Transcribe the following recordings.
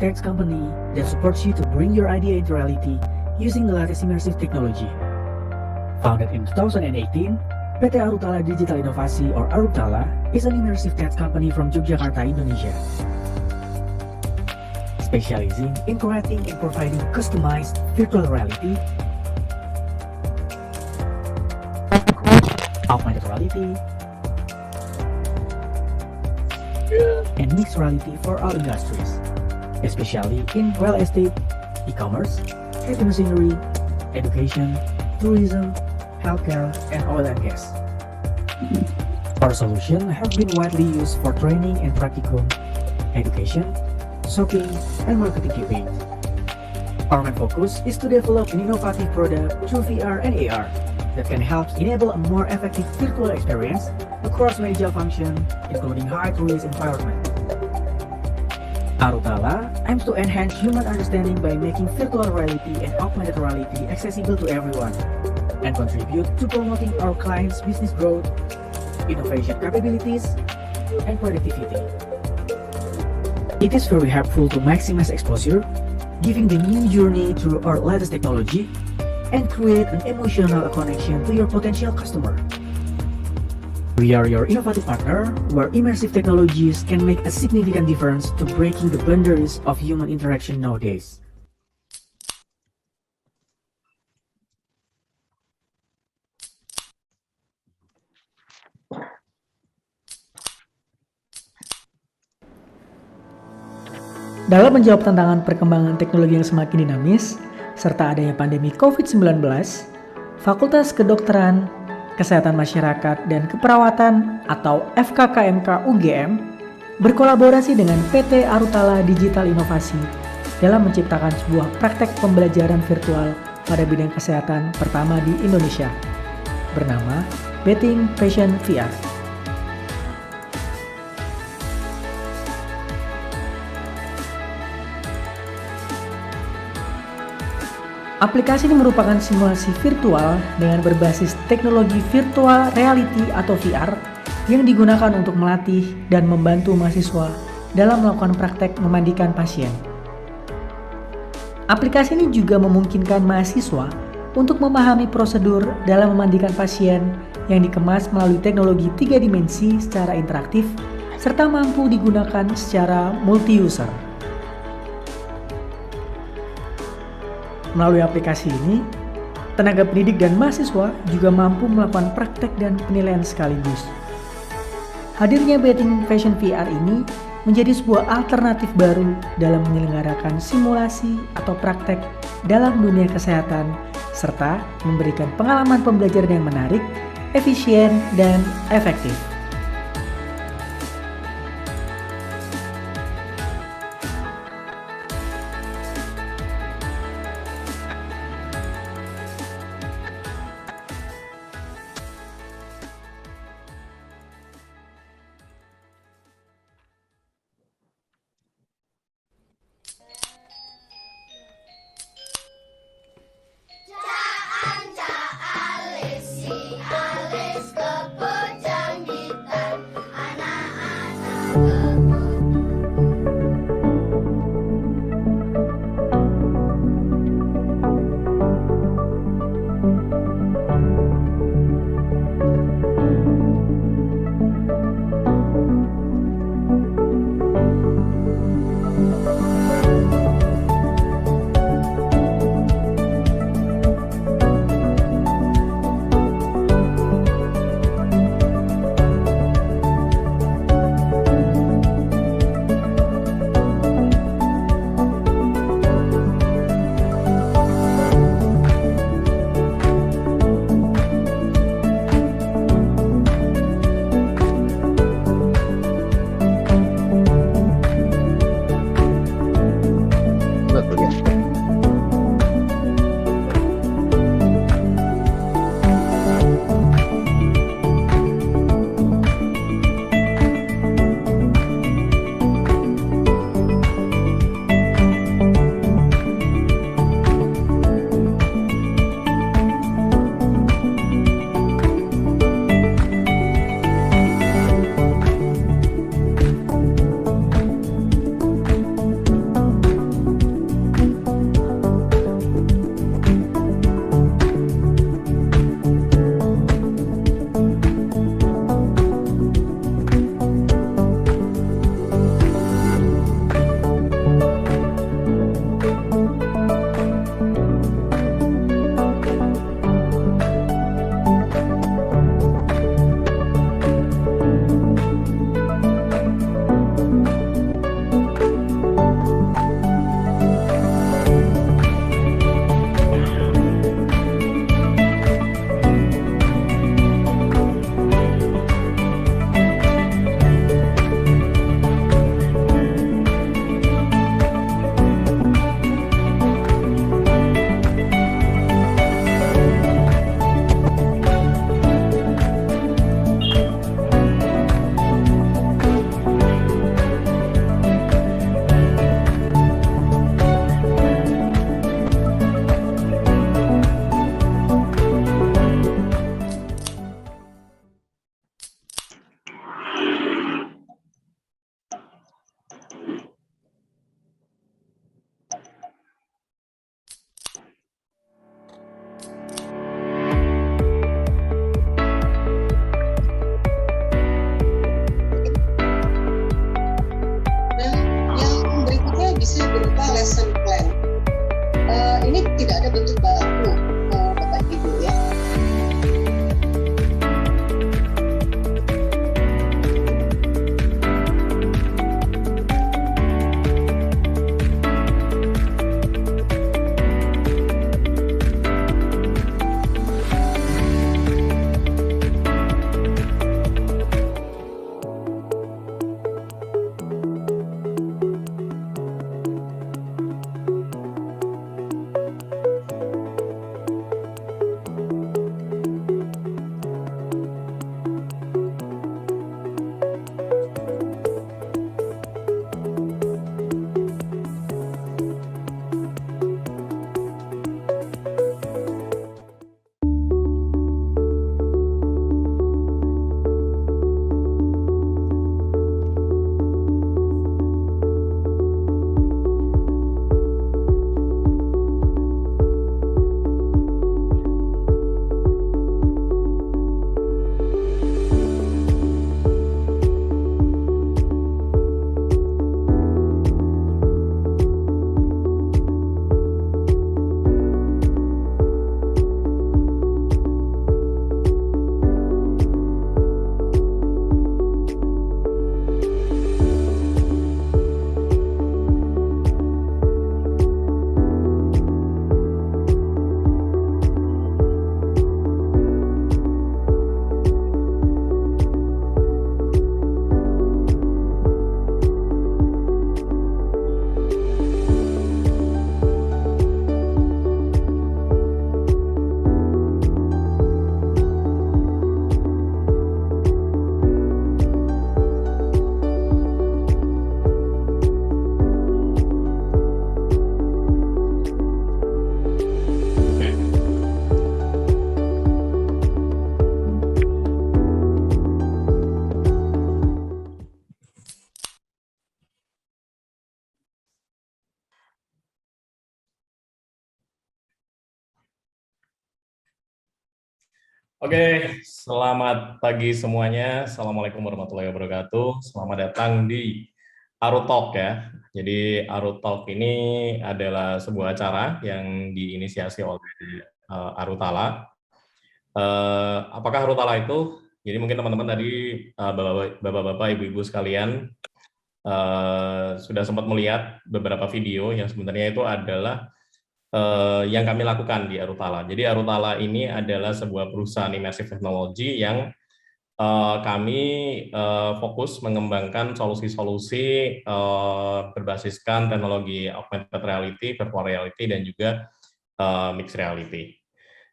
tech company that supports you to bring your idea into reality using the latest immersive technology. Founded in 2018, PT Arutala Digital Inovasi or Arutala is an immersive tech company from Yogyakarta, Indonesia, specializing in creating and providing customized virtual reality, augmented reality, and mixed reality for all industries, especially in real estate, e-commerce, heavy machinery, education, tourism, healthcare, and oil and gas. Our solution has been widely used for training and practicum, education, shopping, and marketing campaigns. Our main focus is to develop an innovative product through VR and AR that can help enable a more effective virtual experience across major functions, including high-risk environment. Arutala aims to enhance human understanding by making virtual reality and augmented reality accessible to everyone, and contribute to promoting our clients' business growth, innovation capabilities, and productivity. It is very helpful to maximize exposure, giving the new journey through our latest technology, and create an emotional connection to your potential customer. We are your innovative partner, where immersive technologies can make a significant difference to breaking the boundaries of human interaction nowadays. Dalam menjawab tantangan perkembangan teknologi yang semakin dinamis, serta adanya pandemi COVID-19, Fakultas Kedokteran, Kesehatan Masyarakat, dan Keperawatan atau FKKMK UGM berkolaborasi dengan PT Arutala Digital Inovasi dalam menciptakan sebuah praktek pembelajaran virtual pada bidang kesehatan pertama di Indonesia, bernama Betting Patient VR. Aplikasi ini merupakan simulasi virtual dengan berbasis teknologi virtual reality atau VR yang digunakan untuk melatih dan membantu mahasiswa dalam melakukan praktek memandikan pasien. Aplikasi ini juga memungkinkan mahasiswa untuk memahami prosedur dalam memandikan pasien yang dikemas melalui teknologi 3 dimensi secara interaktif serta mampu digunakan secara multi-user. Melalui aplikasi ini, tenaga pendidik dan mahasiswa juga mampu melakukan praktek dan penilaian sekaligus. Hadirnya Betting Fashion VR ini menjadi sebuah alternatif baru dalam menyelenggarakan simulasi atau praktek dalam dunia kesehatan, serta memberikan pengalaman pembelajaran yang menarik, efisien, dan efektif. Alis ke Pujang di ini tidak ada bentuk baku, Bapak Ibu ya. Oke, selamat pagi semuanya. Assalamualaikum warahmatullahi wabarakatuh. Selamat datang di Arutalk ya. Jadi Arutalk ini adalah sebuah acara yang diinisiasi oleh Arutala. Apakah Arutala itu? Jadi mungkin teman-teman tadi bapak-bapak, ibu-ibu sekalian sudah sempat melihat beberapa video yang sebenarnya itu adalah yang kami lakukan di Arutala. Jadi Arutala ini adalah sebuah perusahaan immersive technology yang kami fokus mengembangkan solusi-solusi berbasiskan teknologi augmented reality, virtual reality, dan juga mixed reality.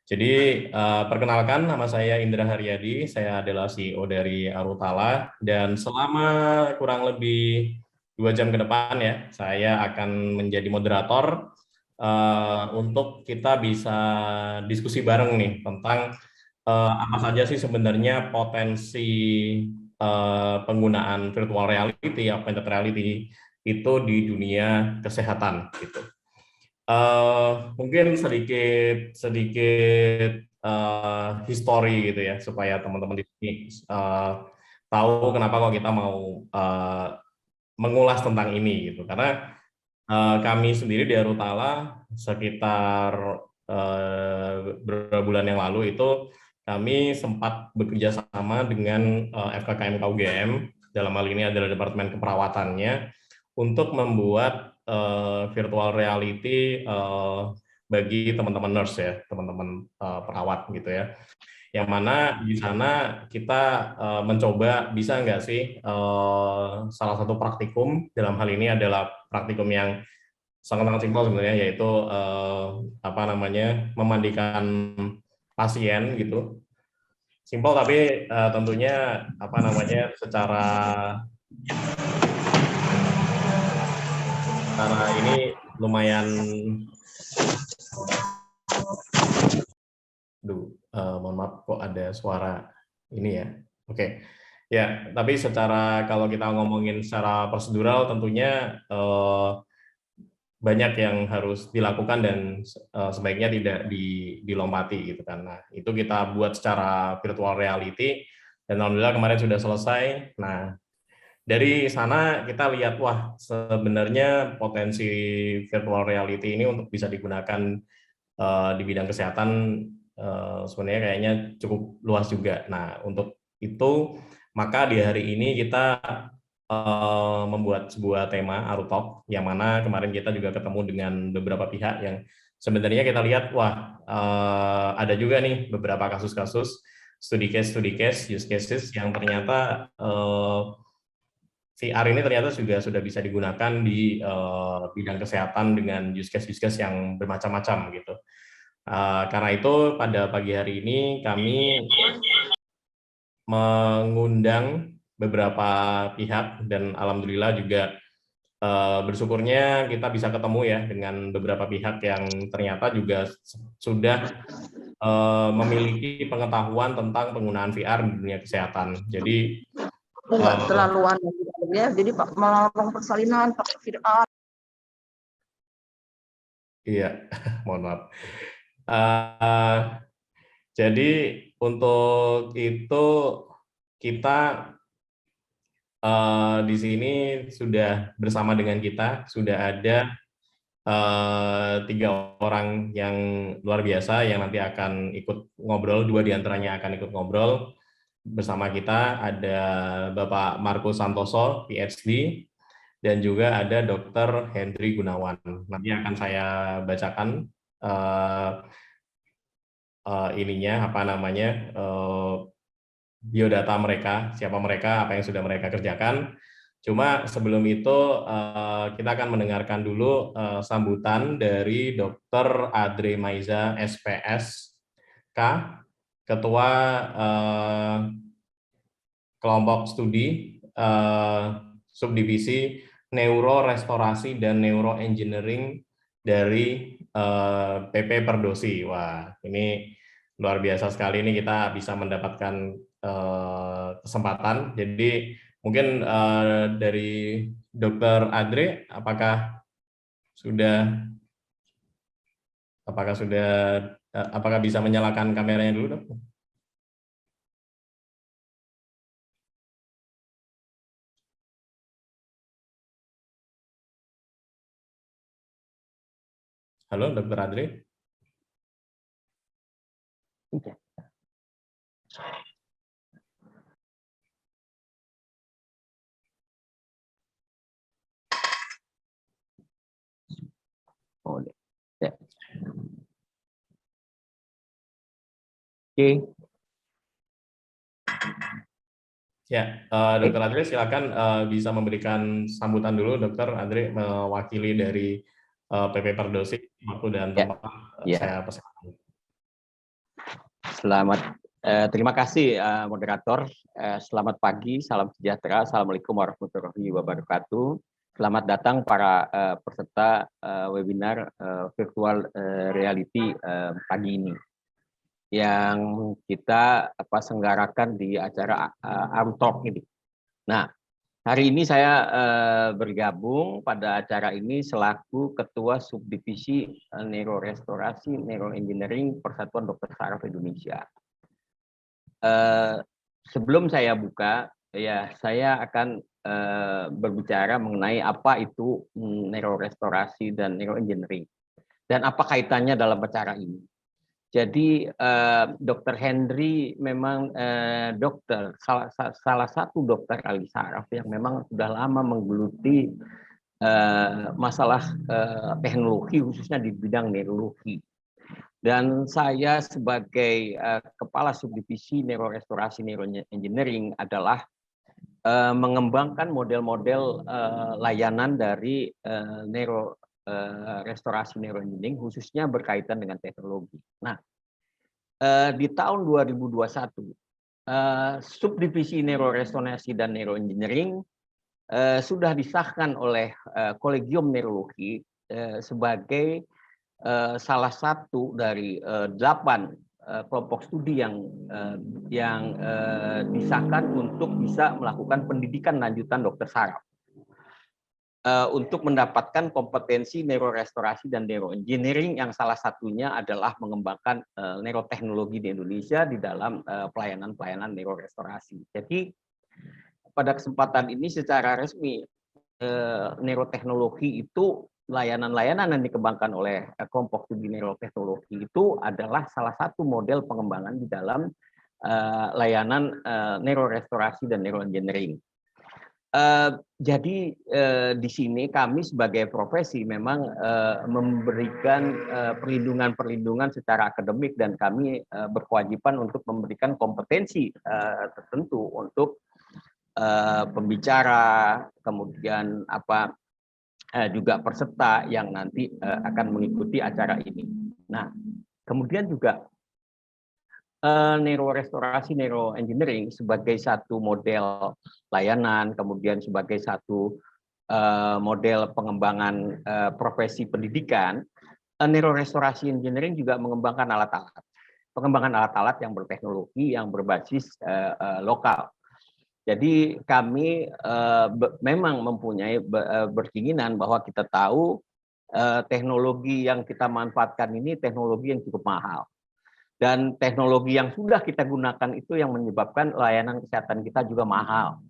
Jadi perkenalkan, nama saya Indra Haryadi, saya adalah CEO dari Arutala, dan selama kurang lebih 2 jam ke depan ya, saya akan menjadi moderator untuk kita bisa diskusi bareng nih tentang apa saja sih sebenarnya potensi penggunaan virtual reality, augmented reality itu di dunia kesehatan gitu. Mungkin sedikit history gitu ya supaya teman-teman di sini tahu kenapa kok kita mau mengulas tentang ini gitu, karena kami sendiri di Arutala sekitar beberapa bulan yang lalu itu kami sempat bekerja sama dengan FKKM KUGM, dalam hal ini adalah Departemen Keperawatannya, untuk membuat virtual reality bagi teman-teman nurse ya, teman-teman perawat gitu ya. Yang mana di sana kita mencoba bisa nggak sih salah satu praktikum, dalam hal ini adalah praktikum yang sangat-sangat simpel sebenarnya, yaitu memandikan pasien gitu. Simpel tapi tentunya secara ini lumayan mohon maaf kok ada suara ini ya. Oke. Ya, tapi secara kalau kita ngomongin secara prosedural tentunya banyak yang harus dilakukan dan sebaiknya tidak dilompati gitu kan. Nah, itu kita buat secara virtual reality dan alhamdulillah kemarin sudah selesai. Nah, dari sana kita lihat, wah sebenarnya potensi virtual reality ini untuk bisa digunakan di bidang kesehatan sebenarnya kayaknya cukup luas juga. Nah, untuk itu maka di hari ini kita membuat sebuah tema Arutalk, yang mana kemarin kita juga ketemu dengan beberapa pihak yang sebenarnya kita lihat, wah ada juga nih beberapa kasus-kasus, studi case, use cases yang ternyata VR ini ternyata juga sudah bisa digunakan di bidang kesehatan dengan use case yang bermacam-macam gitu. Karena itu pada pagi hari ini kami mengundang beberapa pihak dan alhamdulillah juga bersyukurnya kita bisa ketemu ya dengan beberapa pihak yang ternyata juga sudah memiliki pengetahuan tentang penggunaan VR di dunia kesehatan. Jadi Enggak terlaluan ya, jadi Pak melakukan persalinan pakai VR. iya, mohon maaf. Jadi untuk itu kita di sini sudah bersama dengan kita, sudah ada 3 orang yang luar biasa yang nanti akan ikut ngobrol, 2 diantaranya akan ikut ngobrol bersama kita. Ada Bapak Marco Santoso, PhD, dan juga ada Dr. Hendry Gunawan. Nanti akan saya bacakan biodata mereka, siapa mereka, apa yang sudah mereka kerjakan. Cuma sebelum itu kita akan mendengarkan dulu sambutan dari Dr. Adre Maiza, SPSK, Ketua Kelompok Studi Subdivisi Neurorestorasi dan Neuroengineering dari PP Perdosi. Wah, ini luar biasa sekali, ini kita bisa mendapatkan kesempatan. Jadi mungkin dari Dr. Adre, apakah bisa menyalakan kameranya dulu, Dok? Halo, Dr. Adre. Oh, ya. Oke. Ya, Dr. Adre silakan bisa memberikan sambutan dulu, Dr. Adre mewakili dari PP Perdosi, waktu dan tempat saya persilakan. Terima kasih moderator. Selamat pagi, salam sejahtera. Assalamualaikum warahmatullahi wabarakatuh. Selamat datang para peserta webinar virtual reality pagi ini yang kita selenggarakan di acara Arutalk ini. Nah, hari ini saya bergabung pada acara ini selaku Ketua Subdivisi Neurorestorasi Neuroengineering Persatuan Dokter Saraf Indonesia. Sebelum saya buka, ya saya akan berbicara mengenai apa itu neurorestorasi dan neuroengineering dan apa kaitannya dalam acara ini. Jadi Dr. Hendry memang dokter, salah satu dokter ahli saraf yang memang sudah lama menggeluti masalah teknologi khususnya di bidang neurologi. Dan saya sebagai Kepala Subdivisi Neurorestorasi Neuroengineering adalah mengembangkan model-model layanan dari restorasi neuroengineering khususnya berkaitan dengan teknologi. Nah, di tahun 2021 subdivisi neurorestorasi dan neuroengineering sudah disahkan oleh Kolegium Neurologi sebagai salah satu dari 8 kelompok studi yang disahkan untuk bisa melakukan pendidikan lanjutan dokter saraf. Untuk mendapatkan kompetensi neurorestorasi dan neuroengineering yang salah satunya adalah mengembangkan neuroteknologi di Indonesia di dalam pelayanan-pelayanan neurorestorasi. Jadi pada kesempatan ini secara resmi neuroteknologi itu layanan-layanan yang dikembangkan oleh kelompok studi neuroteknologi itu adalah salah satu model pengembangan di dalam layanan neurorestorasi dan neuroengineering. Jadi di sini kami sebagai profesi memang memberikan perlindungan-perlindungan secara akademik dan kami berkewajiban untuk memberikan kompetensi tertentu untuk pembicara, kemudian juga peserta yang nanti akan mengikuti acara ini. Nah, kemudian juga neurorestorasi, neuroengineering sebagai satu model layanan, kemudian sebagai satu model pengembangan profesi pendidikan, neurorestorasi engineering juga mengembangkan alat-alat. Pengembangan alat-alat yang berteknologi, yang berbasis lokal. Jadi kami memang mempunyai berkeinginan bahwa kita tahu teknologi yang kita manfaatkan ini teknologi yang cukup mahal. Dan teknologi yang sudah kita gunakan itu yang menyebabkan layanan kesehatan kita juga mahal.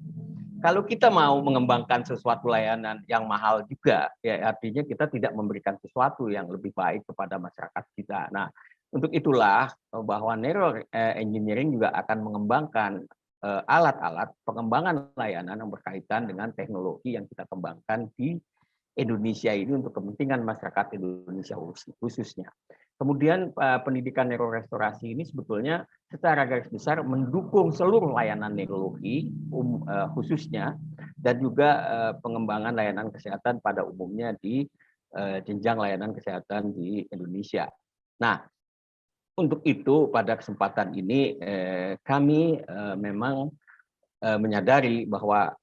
Kalau kita mau mengembangkan sesuatu layanan yang mahal juga, ya artinya kita tidak memberikan sesuatu yang lebih baik kepada masyarakat kita. Nah, untuk itulah bahwa neuroengineering juga akan mengembangkan alat-alat pengembangan layanan yang berkaitan dengan teknologi yang kita kembangkan di Indonesia ini untuk kepentingan masyarakat Indonesia khususnya. Kemudian pendidikan neurorestorasi ini sebetulnya secara garis besar mendukung seluruh layanan neurologi khususnya dan juga pengembangan layanan kesehatan pada umumnya di jenjang layanan kesehatan di Indonesia. Nah, untuk itu pada kesempatan ini kami memang menyadari bahwa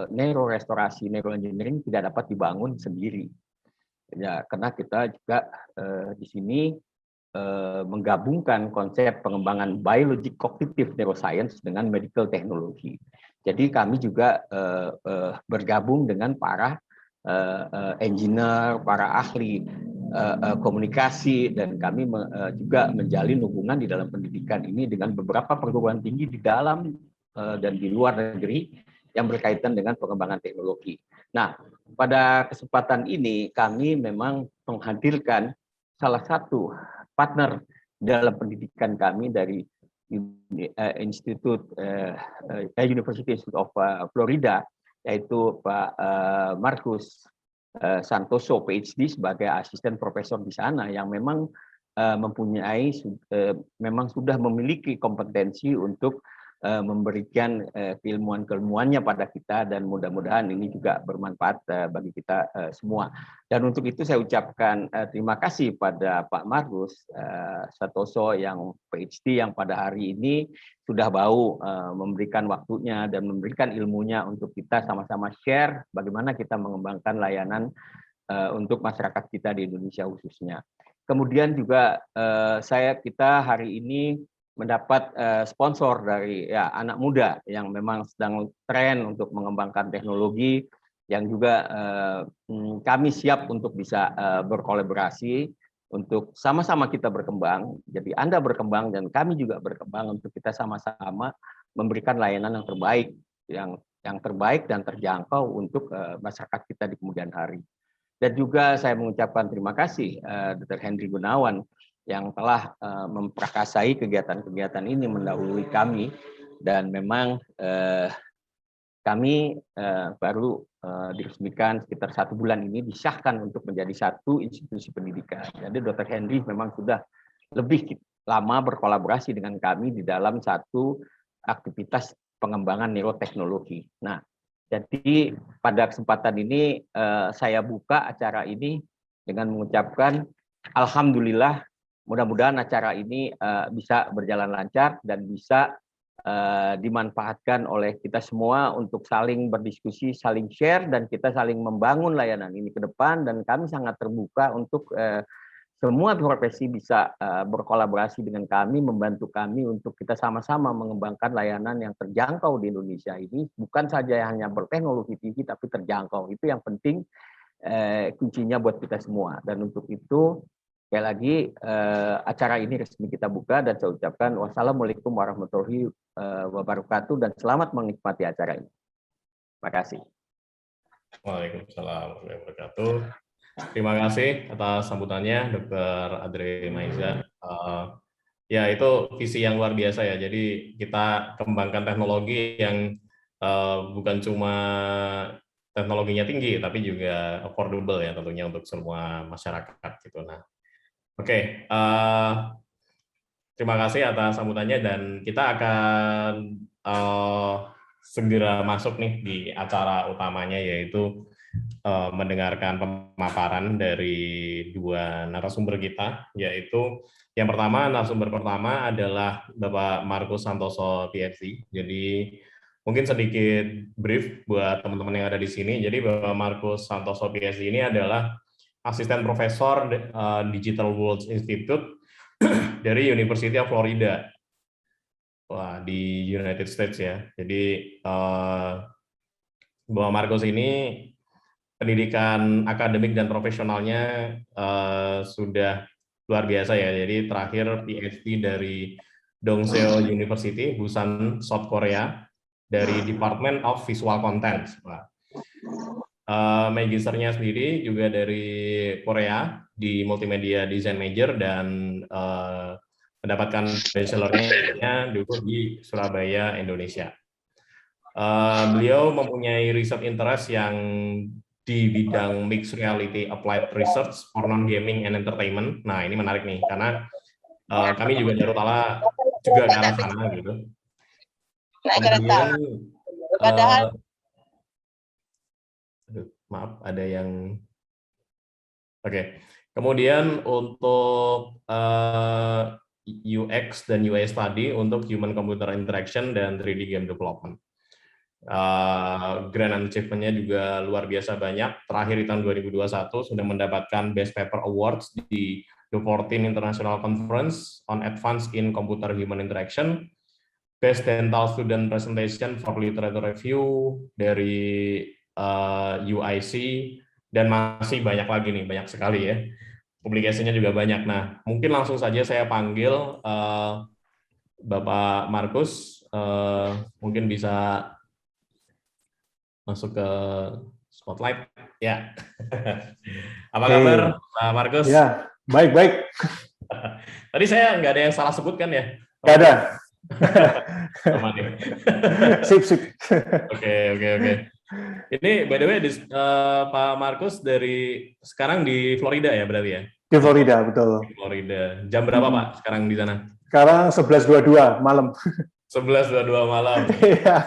neurorestorasi, neuroengineering tidak dapat dibangun sendiri. Ya, karena kita juga di sini menggabungkan konsep pengembangan biologic cognitive neuroscience dengan medical technology. Jadi kami juga bergabung dengan para engineer, para ahli komunikasi, dan kami juga menjalin hubungan di dalam pendidikan ini dengan beberapa perguruan tinggi di dalam dan di luar negeri yang berkaitan dengan pengembangan teknologi. Nah, pada kesempatan ini kami memang menghadirkan salah satu partner dalam pendidikan kami dari University of Florida, yaitu Pak Marcus Santoso, PhD, sebagai asisten profesor di sana yang memang mempunyai memang sudah memiliki kompetensi untuk memberikan keilmuan-keilmuannya pada kita, dan mudah-mudahan ini juga bermanfaat bagi kita semua. Dan untuk itu saya ucapkan terima kasih pada Pak Marcus Santoso yang PhD yang pada hari ini sudah mau memberikan waktunya dan memberikan ilmunya untuk kita sama-sama share bagaimana kita mengembangkan layanan untuk masyarakat kita di Indonesia khususnya. Kemudian juga kita hari ini mendapat sponsor dari anak muda yang memang sedang tren untuk mengembangkan teknologi, yang juga kami siap untuk bisa berkolaborasi untuk sama-sama kita berkembang. Jadi Anda berkembang dan kami juga berkembang untuk kita sama-sama memberikan layanan yang terbaik dan terjangkau untuk masyarakat kita di kemudian hari. Dan juga saya mengucapkan terima kasih Dr. Henry Gunawan yang telah memprakarsai kegiatan-kegiatan ini mendahului kami, dan memang kami baru diresmikan sekitar 1 bulan ini, disahkan untuk menjadi satu institusi pendidikan. Jadi Dr. Henry memang sudah lebih lama berkolaborasi dengan kami di dalam satu aktivitas pengembangan neuroteknologi. Nah, jadi pada kesempatan ini saya buka acara ini dengan mengucapkan alhamdulillah. Mudah-mudahan acara ini bisa berjalan lancar dan bisa dimanfaatkan oleh kita semua untuk saling berdiskusi, saling share, dan kita saling membangun layanan ini ke depan. Dan kami sangat terbuka untuk semua profesi bisa berkolaborasi dengan kami, membantu kami untuk kita sama-sama mengembangkan layanan yang terjangkau di Indonesia ini. Bukan saja hanya berteknologi tinggi, tapi terjangkau. Itu yang penting, kuncinya buat kita semua. Dan untuk itu, sekali lagi acara ini resmi kita buka, dan saya ucapkan wassalamualaikum warahmatullahi wabarakatuh dan selamat menikmati acara ini. Terima kasih. Waalaikumsalam warahmatullahi wabarakatuh. Terima kasih atas sambutannya, Dr. Adri Maiza. Ya, itu visi yang luar biasa ya. Jadi kita kembangkan teknologi yang bukan cuma teknologinya tinggi, tapi juga affordable ya tentunya untuk semua masyarakat gitu. Nah, oke. Terima kasih atas sambutannya dan kita akan segera masuk nih di acara utamanya, yaitu mendengarkan pemaparan dari dua narasumber kita, yaitu yang pertama, narasumber pertama adalah Bapak Markus Santoso, PhD. Jadi mungkin sedikit brief buat teman-teman yang ada di sini. Jadi Bapak Markus Santoso, PhD ini adalah asisten profesor Digital World Institute dari University of Florida. Wah, di United States ya. Jadi Bapak Markus ini pendidikan akademik dan profesionalnya sudah luar biasa ya. Jadi terakhir PhD dari Dongseo University, Busan, South Korea, dari Department of Visual Content. Magisternya sendiri juga dari Korea di Multimedia Design Major dan mendapatkan bachelornya dulu di Surabaya, Indonesia. Beliau mempunyai research interest yang di bidang mixed reality applied research for non-gaming and entertainment. Nah, ini menarik nih, karena kami juga di Arutala juga ke arah sana gitu. Kemudian, maaf, ada yang... Oke. Kemudian untuk UX dan UI study untuk human computer interaction dan 3D game development. Grand achievement-nya juga luar biasa banyak. Terakhir di tahun 2021 sudah mendapatkan Best Paper Awards di The 14 International Conference on Advanced in Computer Human Interaction, Best Dental Student Presentation for Literature Review dari UIC, dan masih banyak lagi nih, banyak sekali ya. Publikasinya juga banyak. Nah, mungkin langsung saja saya panggil Bapak Markus, mungkin bisa masuk ke spotlight. Ya. Apa kabar, Pak Markus? Ya, baik-baik. Tadi saya nggak ada yang salah sebutkan ya? Nggak ada. Sip. Oke. Ini by the way, Pak Markus dari sekarang di Florida ya berarti ya? Di Florida, betul. Di Florida. Jam berapa Pak sekarang di sana? Sekarang 11.22 malam. 11.22 malam. Iya.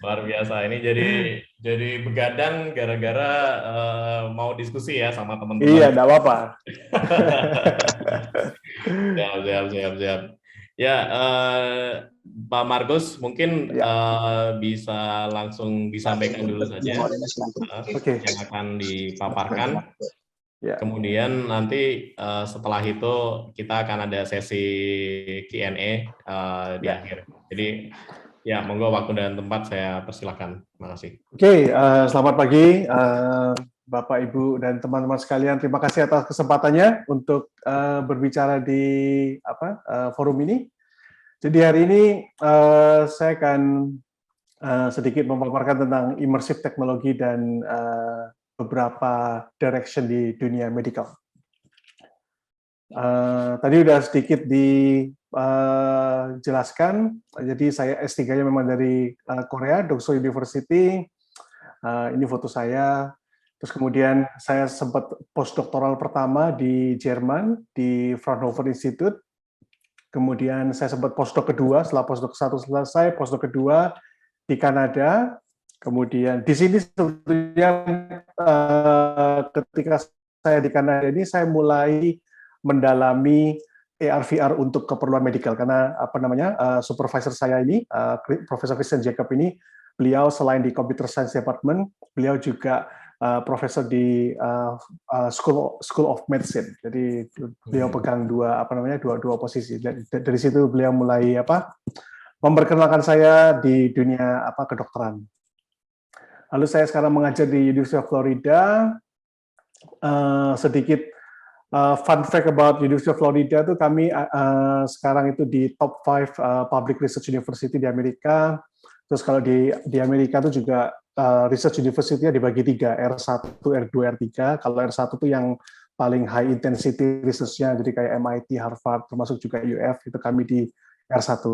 Luar biasa. Ini jadi begadang gara-gara mau diskusi ya sama teman-teman. Iya, enggak apa-apa. Siap. Ya, Pak Markus mungkin bisa langsung disampaikan dulu saja yang akan dipaparkan. Ya. Kemudian nanti setelah itu kita akan ada sesi Q&A di akhir. Jadi ya, monggo waktu dan tempat saya persilakan. Terima kasih. Oke, selamat pagi Bapak, Ibu, dan teman-teman sekalian. Terima kasih atas kesempatannya untuk berbicara di forum ini. Jadi hari ini saya akan sedikit memaparkan tentang immersive teknologi dan beberapa direction di dunia medical. Tadi sudah sedikit dijelaskan. Jadi saya S3-nya memang dari Korea, Dongseo University. Ini foto saya. Terus kemudian saya sempat postdoktoral pertama di Jerman, di Fraunhofer Institute. Kemudian saya sempat postdoc kedua, setelah postdoc 1 selesai, postdoc kedua di Kanada. Kemudian di sini sebetulnya ketika saya di Kanada ini, saya mulai mendalami AR/VR untuk keperluan medikal, karena supervisor saya ini, Profesor Christian Jacob ini, beliau selain di Computer Science Department, beliau juga profesor di School of Medicine. Jadi beliau pegang dua posisi. Dari situ beliau mulai memperkenalkan saya di dunia kedokteran. Lalu saya sekarang mengajar di University of Florida. Sedikit fun fact about University of Florida itu kami sekarang itu di top 5 public research university di Amerika. Terus kalau di Amerika itu juga research university-nya dibagi 3, R1, R2, R3. Kalau R1 itu yang paling high intensity research-nya, jadi kayak MIT, Harvard, termasuk juga UF, itu kami di R1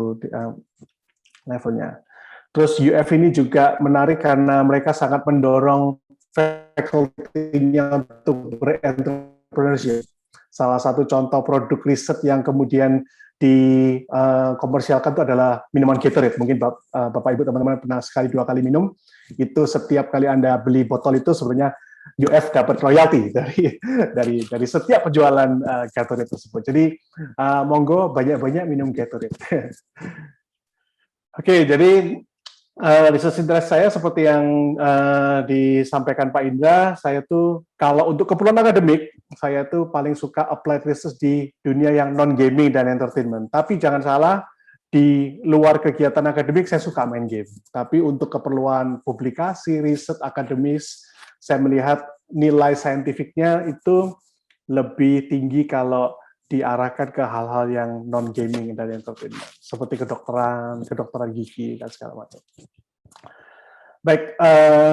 levelnya. Terus UF ini juga menarik karena mereka sangat mendorong faculty-nya untuk berentrepreneurship. Salah satu contoh produk riset yang kemudian dikomersialkan itu adalah minuman Gatorade. Mungkin Bapak Ibu teman-teman pernah sekali 2 kali minum. Itu setiap kali Anda beli botol itu sebenarnya UF dapat royalti dari setiap penjualan Gatorade tersebut. Jadi monggo banyak-banyak minum Gatorade. Oke, jadi research interest saya seperti yang disampaikan Pak Indra, saya tuh kalau untuk keperluan akademik, saya tuh paling suka applied research di dunia yang non-gaming dan entertainment. Tapi jangan salah, di luar kegiatan akademik saya suka main game. Tapi untuk keperluan publikasi, riset akademis, saya melihat nilai saintifiknya itu lebih tinggi kalau diarahkan ke hal-hal yang non-gaming dan entertainment, seperti kedokteran gigi, dan segala macam. Baik,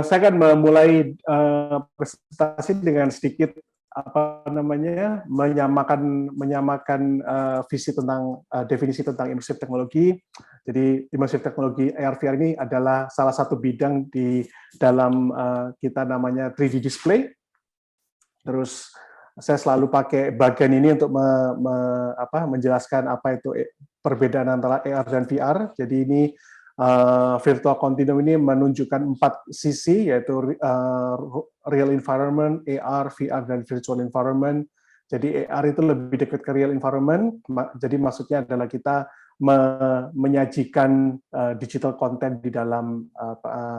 saya akan memulai presentasi dengan sedikit menyamakan visi tentang definisi tentang immersive teknologi. Jadi immersive teknologi AR/VR ini adalah salah satu bidang di dalam kita namanya 3D display. Terus saya selalu pakai bagian ini untuk menjelaskan apa itu perbedaan antara AR dan VR. Jadi ini virtual continuum ini menunjukkan 4 sisi, yaitu real environment, AR, VR, dan virtual environment. Jadi AR itu lebih dekat ke real environment. Jadi maksudnya adalah kita menyajikan digital content di dalam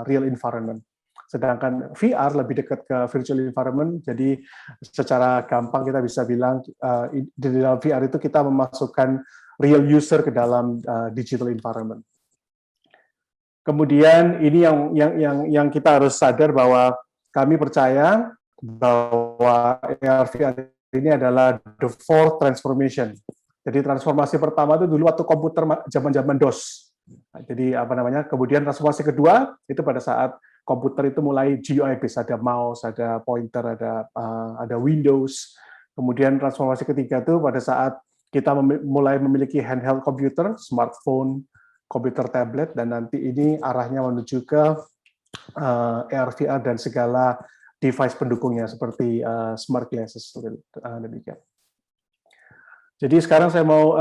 real environment. Sedangkan VR lebih dekat ke virtual environment, jadi secara gampang kita bisa bilang di dalam VR itu kita memasukkan real user ke dalam digital environment. Kemudian ini yang kita harus sadar bahwa kami percaya bahwa AR/VR ini adalah the fourth transformation. Jadi transformasi pertama itu dulu waktu komputer zaman-zaman DOS. Jadi kemudian transformasi kedua itu pada saat komputer itu mulai GUI based, ada mouse, ada pointer, ada Windows. Kemudian transformasi ketiga itu pada saat kita mulai memiliki handheld computer, smartphone, komputer tablet, dan nanti ini arahnya menuju ke AR/VR dan segala device pendukungnya seperti smart glasses, demikian. Jadi sekarang saya mau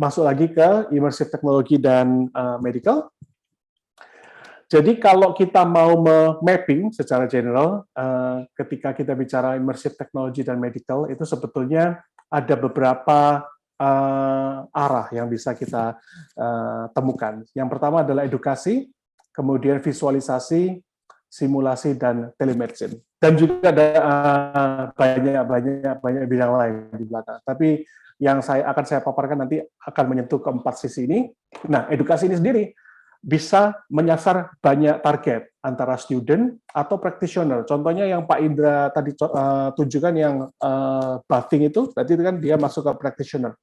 masuk lagi ke immersive technology dan medical. Jadi kalau kita mau mapping secara general, ketika kita bicara immersive technology dan medical, itu sebetulnya ada beberapa arah yang bisa kita temukan. Yang pertama adalah edukasi, kemudian visualisasi, simulasi, dan telemedicine. Dan juga ada banyak bidang lain di belakang. Tapi yang akan saya paparkan nanti akan menyentuh keempat sisi ini. Nah, edukasi ini sendiri bisa menyasar banyak target antara student atau practitioner. Contohnya yang Pak Indra tadi tunjukkan yang bathing itu, berarti itu kan dia masuk ke practitioner.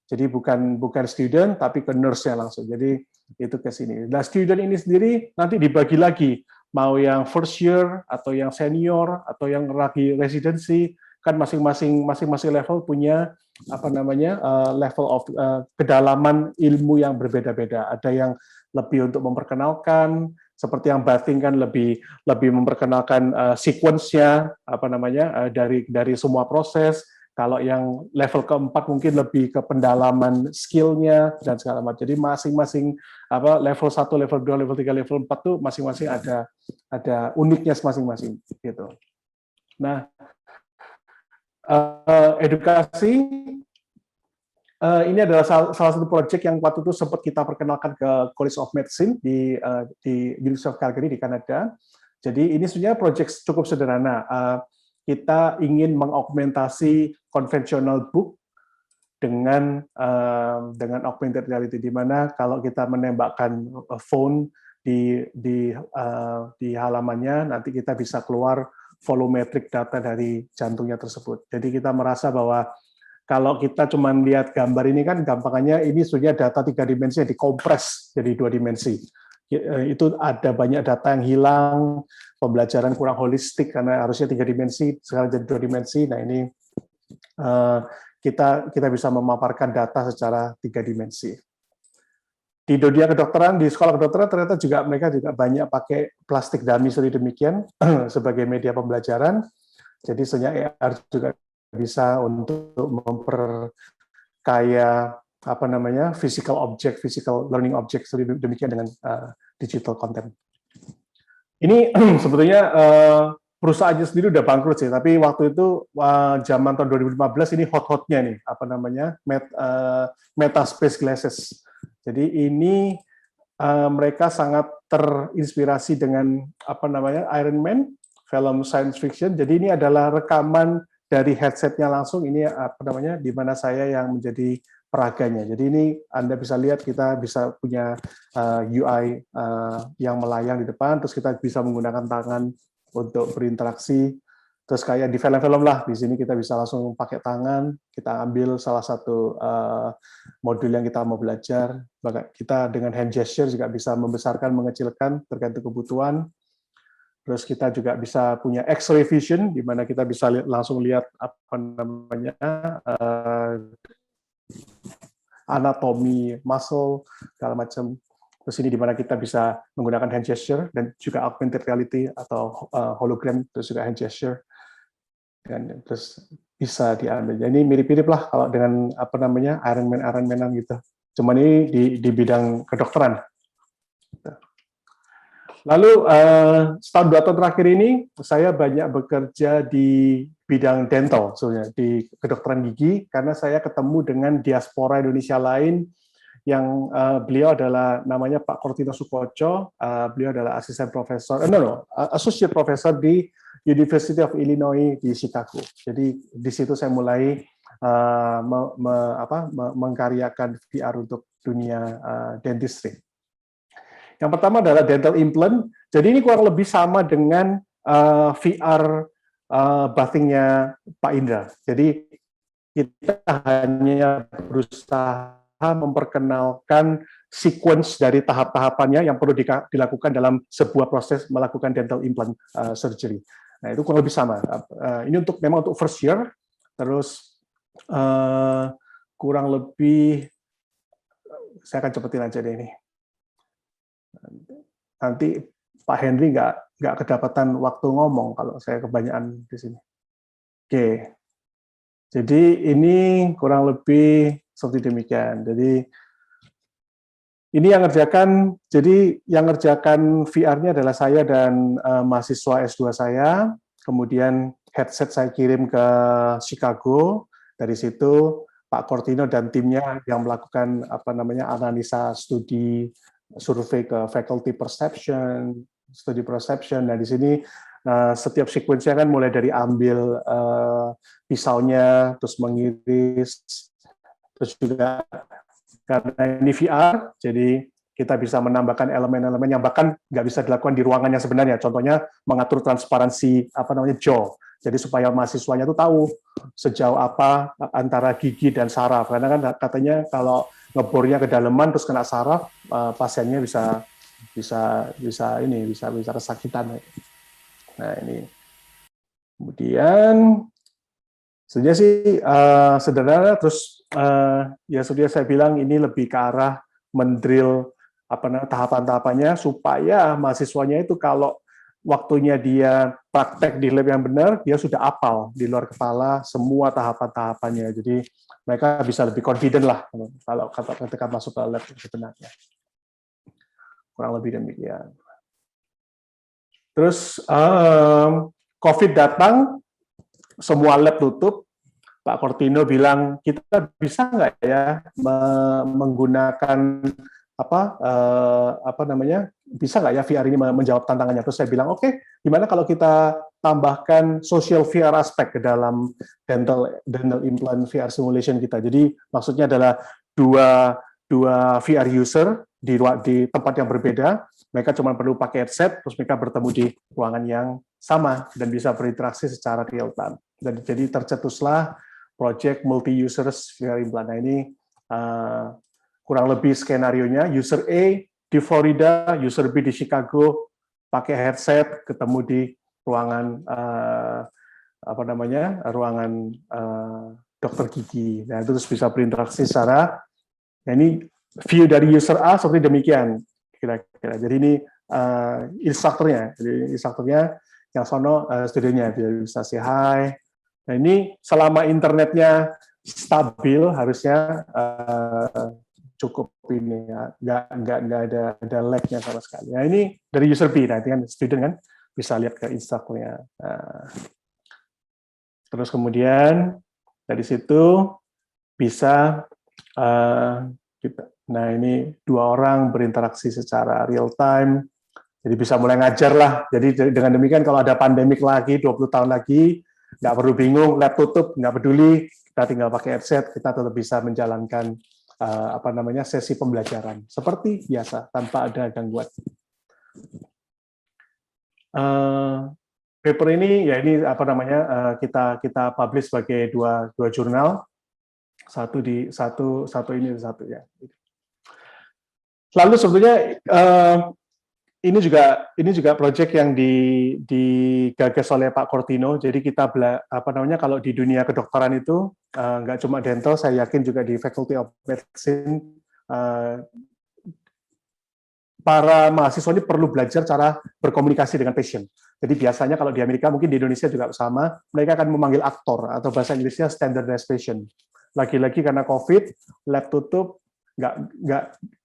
Jadi bukan student tapi ke nurse-nya langsung. Jadi itu ke sini. Nah, student ini sendiri nanti dibagi lagi, mau yang first year atau yang senior atau yang lagi residency, kan masing-masing level punya level of kedalaman ilmu yang berbeda-beda. Ada yang lebih untuk memperkenalkan, seperti yang bathing kan lebih memperkenalkan sequence-nya dari semua proses. Kalau yang level keempat mungkin lebih ke pendalaman skill-nya dan segala macam. Jadi masing-masing level 1, level 2, level 3, level 4 tuh masing-masing ada uniknya masing-masing gitu. Nah, edukasi ini adalah salah satu proyek yang waktu itu sempat kita perkenalkan ke College of Medicine di University of Calgary di Kanada. Jadi ini sebenarnya proyek cukup sederhana. Kita ingin mengaugmentasi konvensional book dengan augmented reality, di mana kalau kita menembakkan phone di halamannya, nanti kita bisa keluar volumetric data dari jantungnya tersebut. Jadi kita merasa bahwa kalau kita cuma lihat gambar ini kan gampangannya ini sebenarnya data 3 dimensi yang dikompres jadi 2 dimensi. itu ada banyak data yang hilang, pembelajaran kurang holistik karena harusnya 3 dimensi, sekarang jadi 2 dimensi. Nah ini kita bisa memaparkan data secara 3 dimensi. Di dunia kedokteran, di sekolah kedokteran ternyata juga mereka juga banyak pakai plastik dummy seperti demikian sebagai media pembelajaran. Jadi sebenarnya AR juga bisa untuk memperkaya physical learning object seperti demikian dengan digital content. Ini sebetulnya perusahaannya sendiri udah bangkrut sih, tapi waktu itu zaman tahun 2015 ini hot-hotnya nih Metaspace Glasses. Jadi ini mereka sangat terinspirasi dengan Iron Man, film science fiction. Jadi ini adalah rekaman dari headsetnya langsung. Ini di mana saya yang menjadi peraganya. Jadi ini Anda bisa lihat kita bisa punya UI yang melayang di depan, terus kita bisa menggunakan tangan untuk berinteraksi. Terus kayak di film-film lah, di sini kita bisa langsung pakai tangan, kita ambil salah satu modul yang kita mau belajar. Kita dengan hand gesture juga bisa membesarkan, mengecilkan tergantung kebutuhan. Terus kita juga bisa punya X-ray vision, di mana kita bisa langsung lihat anatomi, muscle, segala macam. Terus ini di mana kita bisa menggunakan hand gesture dan juga augmented reality atau hologram, terus juga hand gesture. Dan terus bisa diambil. Jadi mirip-mirip lah kalau dengan Iron Man gitu. Cuman ini di bidang kedokteran. Lalu setahun 2 tahun terakhir ini saya banyak bekerja di bidang dental, sebenarnya di kedokteran gigi, karena saya ketemu dengan diaspora Indonesia lain yang beliau adalah namanya Pak Kortino Sukoco, beliau adalah asisten profesor, associate professor di University of Illinois di Chicago. Jadi di situ saya mulai mengkaryakan VR untuk dunia dentistry. Yang pertama adalah dental implant. Jadi ini kurang lebih sama dengan VR bathingnya Pak Indra. Jadi kita hanya berusaha memperkenalkan sequence dari tahap-tahapannya yang perlu dilakukan dalam sebuah proses melakukan dental implant surgery. Nah itu kurang lebih sama. Ini memang untuk first year. Terus kurang lebih saya akan cepetin aja deh ini. Nanti Pak Henry nggak kedapatan waktu ngomong kalau saya kebanyakan di sini. Oke, jadi ini kurang lebih seperti demikian. Jadi ini yang ngerjakan. Jadi yang ngerjakan VR-nya adalah saya dan mahasiswa S2 saya. Kemudian headset saya kirim ke Chicago. Dari situ Pak Kortino dan timnya yang melakukan analisa studi survei ke faculty perception, studi perception. Nah di sini setiap sequence-nya kan mulai dari ambil pisaunya, terus mengiris, terus juga karena ini VR, jadi kita bisa menambahkan elemen-elemen yang bahkan nggak bisa dilakukan di ruangan yang sebenarnya. Contohnya mengatur transparansi jaw. Jadi supaya mahasiswanya itu tahu sejauh apa antara gigi dan saraf. Karena kan katanya kalau ngebornya kedalaman terus kena saraf, pasiennya bisa kesakitan. Nah ini. Kemudian sebenarnya sih sederhana, terus ya sudah saya bilang ini lebih ke arah mendrill tahapan-tahapannya supaya mahasiswanya itu kalau waktunya dia praktek di lab yang benar, dia sudah hafal di luar kepala semua tahapan-tahapannya. Jadi mereka bisa lebih confident lah kalau ketika masuk ke lab sebenarnya. Kurang lebih demikian. Terus COVID datang, semua lab tutup. Pak Kortino bilang, kita bisa nggak ya menggunakan bisa nggak ya VR ini menjawab tantangannya? Terus saya bilang, oke, gimana kalau kita tambahkan social VR aspek ke dalam dental implant VR simulation kita. Jadi maksudnya adalah dua VR user di tempat yang berbeda, mereka cuma perlu pakai headset, terus mereka bertemu di ruangan yang sama dan bisa berinteraksi secara real time. Jadi tercetuslah project multi-users VR implant. Nah ini kurang lebih skenarionya, user A di Florida, user B di Chicago, pakai headset, ketemu di ruangan ruangan dokter gigi. Nah, itu terus bisa berinteraksi secara, nah ini view dari user A seperti demikian kira-kira. Jadi ini instrukturnya, yang sono studionya bisa say hi. Nah ini selama internetnya stabil harusnya cukup ini ya, nggak ada lag-nya sama sekali. Nah ini dari user B, nanti kan student kan bisa lihat ke instrukturnya. Terus kemudian dari situ bisa nah ini 2 orang berinteraksi secara real time, jadi bisa mulai ngajar lah. Jadi dengan demikian kalau ada pandemik lagi 20 tahun lagi, nggak perlu bingung, lab tutup, nggak peduli, kita tinggal pakai headset, kita tetap bisa menjalankan sesi pembelajaran seperti biasa tanpa ada gangguan. Paper ini ya ini kita publish sebagai dua jurnal, satu ini satu ya. Lalu sebetulnya ini juga proyek yang digagas oleh Pak Cortino. Jadi kita kalau di dunia kedokteran itu nggak cuma dental, saya yakin juga di Faculty of Medicine para mahasiswa ini perlu belajar cara berkomunikasi dengan pasien. Jadi biasanya kalau di Amerika, mungkin di Indonesia juga sama, mereka akan memanggil aktor atau bahasa Inggrisnya standardized patient. Lagi-lagi karena COVID, lab tutup,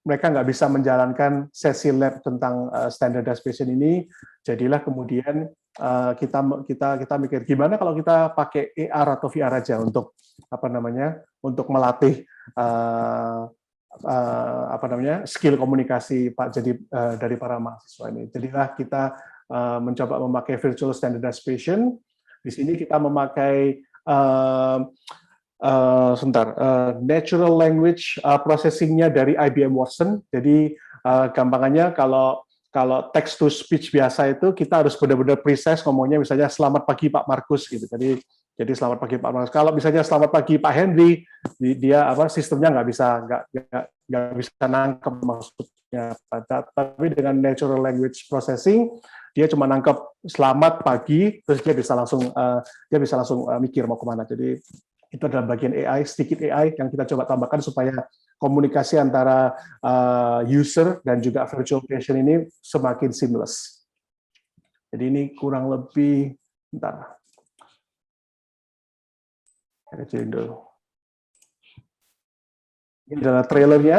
mereka nggak bisa menjalankan sesi lab tentang standardized patient ini. Jadilah kemudian kita mikir gimana kalau kita pakai AR atau VR aja untuk untuk melatih skill komunikasi dari para mahasiswa ini. Jadilah kita mencoba memakai virtual standardized patient. Di sini kita memakai natural language processing-nya dari IBM Watson. Jadi gampangannya kalau text to speech biasa itu kita harus benar-benar precise ngomongnya, misalnya selamat pagi Pak Markus gitu. Jadi selamat pagi Pak Markus. Kalau misalnya selamat pagi Pak Henry, dia sistemnya nggak bisa nangkep maksudnya. Tapi dengan natural language processing dia cuma nangkep selamat pagi, terus dia bisa langsung mikir mau kemana. Jadi itu adalah bagian AI, sedikit AI yang kita coba tambahkan supaya komunikasi antara user dan juga virtual patient ini semakin seamless. Jadi ini kurang lebih, kecilin dulu. Ini adalah trailernya.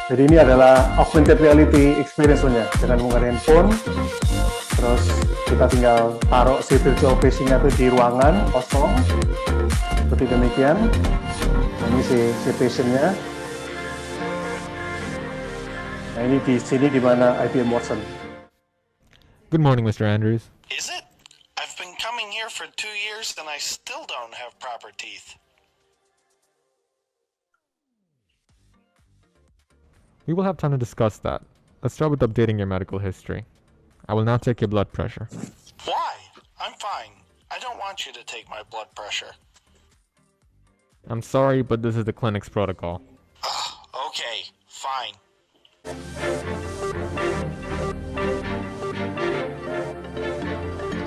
Jadi ini adalah augmented reality experience-nya dengan menggunakan handphone. Terus kita tinggal taruh si virtual patient-nya itu di ruangan kosong seperti demikian. Ini si patient-nya. Nah ini di sini di mana IBM Watson. Good morning, Mr. Andrews. Is it? I've been coming here for 2 years and I still don't have proper teeth. We will have time to discuss that. Let's start with updating your medical history. I will now take your blood pressure. Why? I'm fine. I don't want you to take my blood pressure. I'm sorry, but this is the clinic's protocol. Okay, fine.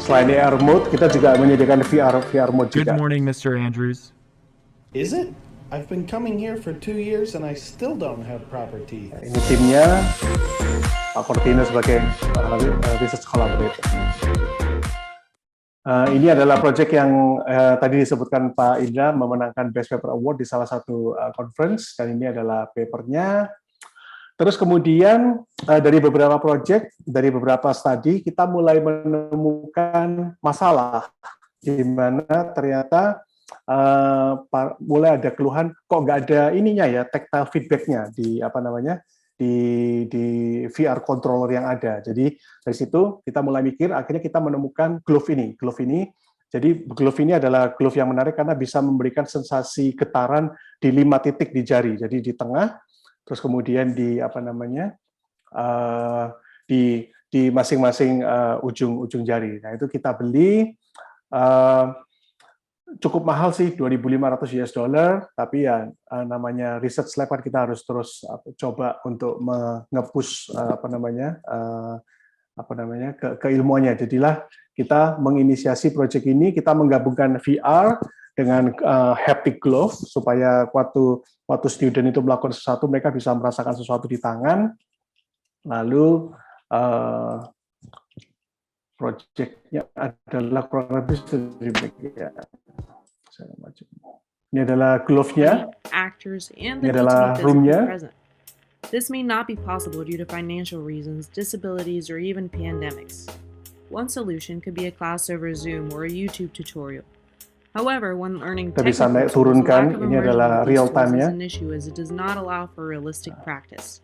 Selain AR mode, kita juga menyediakan VR mode juga. Good morning, Mr. Andrews. Is it? I've been coming here for 2 years and I still don't have proper teeth. Ini timnya, Pak Cortino sebagai research collaborator. Ini adalah proyek yang tadi disebutkan Pak Indra memenangkan Best Paper Award di salah satu conference, dan ini adalah papernya. Terus kemudian dari beberapa proyek, dari beberapa studi, kita mulai menemukan masalah di mana ternyata mulai ada keluhan kok nggak ada ininya ya, tactile feedback-nya di di VR controller yang ada. Jadi dari situ kita mulai mikir, akhirnya kita menemukan glove ini. Jadi glove ini adalah glove yang menarik karena bisa memberikan sensasi getaran di 5 titik di jari. Jadi di tengah, terus kemudian di di masing-masing ujung jari. Nah, itu kita beli cukup mahal sih, $2.500 US, tapi ya namanya research lab kan kita harus terus coba untuk nge-push keilmuannya. Jadilah kita menginisiasi proyek ini, kita menggabungkan VR dengan haptic glove supaya waktu student itu melakukan sesuatu mereka bisa merasakan sesuatu di tangan. Lalu proyeknya adalah kurang lebih ini adalah glove-nya, actors and ini the need to adalah be physically room-nya. present. This may not be possible due to financial reasons, disabilities, or even pandemics. One solution could be a class over Zoom or a YouTube tutorial. However, when learning Kita bisa technical naik tools, the turunkan, lack of ini immersion adalah with these real tools is time-nya. an issue as it does not allow for realistic practice.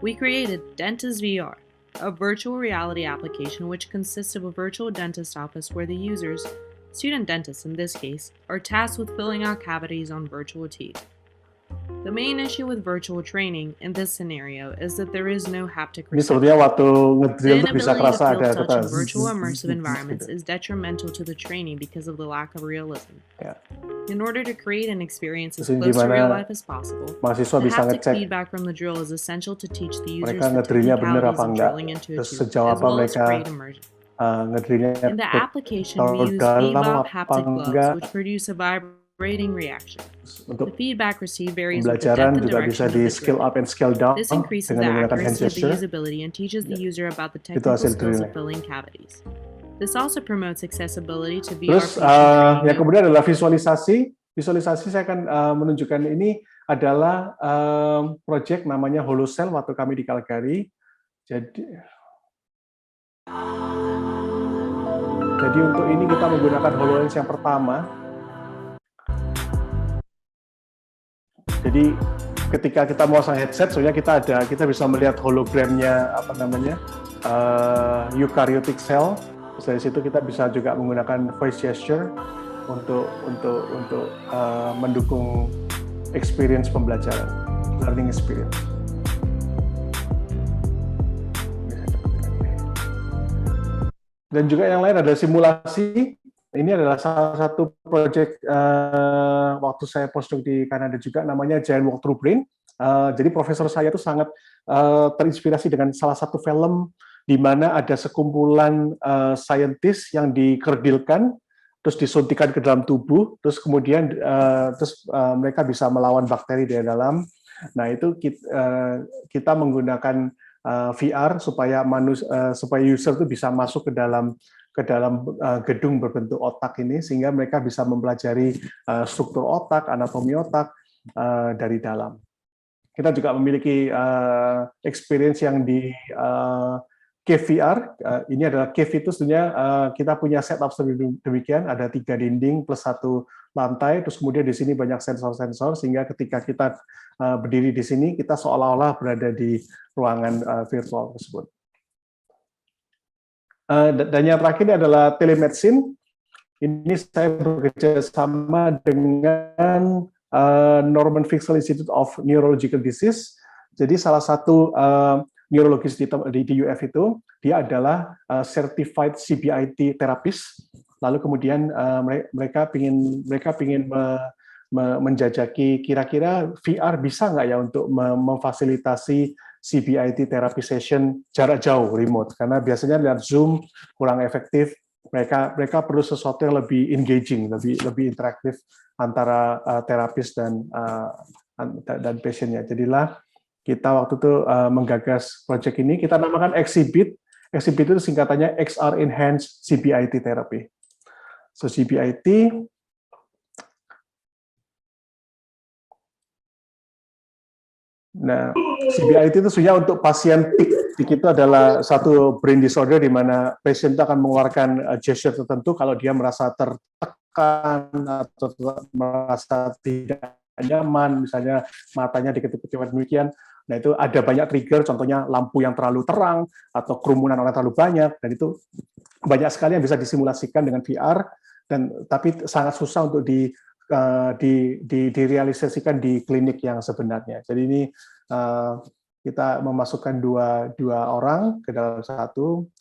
We created Dentist VR, a virtual reality application which consists of a virtual dentist office where the users, student dentists in this case, are tasked with filling out cavities on virtual teeth. The main issue with virtual training in this scenario is that there is no haptic Ini reception. sebetulnya waktu The ngedrill tuh bisa inability to kerasa feel ada touch kata in virtual immersive environments gitu. is detrimental to the training because of the lack of realism. Ya. In order to create an experience as Terus ini close to gimana real life as possible, mahasiswa the bisa haptic ngecek feedback from the drill is essential to teach the users mereka the ngedrillnya bener technicalities apa of enggak, drilling into a terus tooth, sejauh as apa well as mereka create immersion. ngedrillnya In the application, we use dalam Bebop apa haptic gloves, enggak. which produce a vibrating reaction. The Untuk feedback received varies with the pembelajaran depth and juga bisa direction of di the scale drill. up and scale down This increases the dengan menggunakan hand accuracy of the gesture. usability and teaches the user about the Itu technical hasil skills drillnya. of filling cavities. This also promotes accessibility to VR Terus patient training. yang kemudian adalah visualisasi. Visualisasi saya akan menunjukkan ini adalah proyek namanya HoloCell waktu kami di Calgary. Jadi untuk ini kita menggunakan HoloLens yang pertama. Jadi ketika kita memasang headset, sebenarnya kita bisa melihat hologramnya eukaryotic cell. Terus dari situ kita bisa juga menggunakan voice gesture untuk mendukung experience pembelajaran, learning experience. Dan juga yang lain adalah simulasi. Ini adalah salah satu proyek waktu saya postdoc di Kanada juga, namanya Giant Walkthrough Brain. Jadi profesor saya itu sangat terinspirasi dengan salah satu film di mana ada sekumpulan saintis yang dikerdilkan, terus disuntikan ke dalam tubuh, terus kemudian mereka bisa melawan bakteri di dalam. Nah itu kita menggunakan VR supaya user itu bisa masuk ke dalam gedung berbentuk otak ini, sehingga mereka bisa mempelajari struktur otak, anatomi otak dari dalam. Kita juga memiliki experience yang di cave VR. Ini adalah cave itu sebenarnya kita punya setup demikian, ada 3 dinding plus 1 lantai, terus kemudian di sini banyak sensor-sensor, sehingga ketika kita berdiri di sini, kita seolah-olah berada di ruangan virtual tersebut. Dan yang terakhir ini adalah telemedicine. Ini saya bekerja sama dengan Norman Vincent Institute of Neurological Disease. Jadi salah satu neurologis di UF itu, dia adalah certified CBIT therapist. Lalu kemudian mereka ingin menjajaki kira-kira VR bisa nggak ya untuk memfasilitasi CBIT therapy session jarak jauh, remote, karena biasanya lihat Zoom kurang efektif. Mereka perlu sesuatu yang lebih engaging, lebih interaktif antara terapis dan pasiennya. Jadilah kita waktu itu menggagas proyek ini, kita namakan Exhibit. Exhibit itu singkatannya XR Enhanced CBIT Therapy. So CBIT Nah, CBIT itu sebenarnya untuk pasien TIC. TIC itu adalah satu brain disorder di mana pasien itu akan mengeluarkan gesture tertentu kalau dia merasa tertekan atau merasa tidak nyaman, misalnya matanya diketip-ketip demikian. Nah, itu ada banyak trigger, contohnya lampu yang terlalu terang atau kerumunan orang terlalu banyak, dan itu banyak sekali yang bisa disimulasikan dengan VR, tapi sangat susah untuk direalisasikan di klinik yang sebenarnya. Jadi ini kita memasukkan dua orang ke dalam satu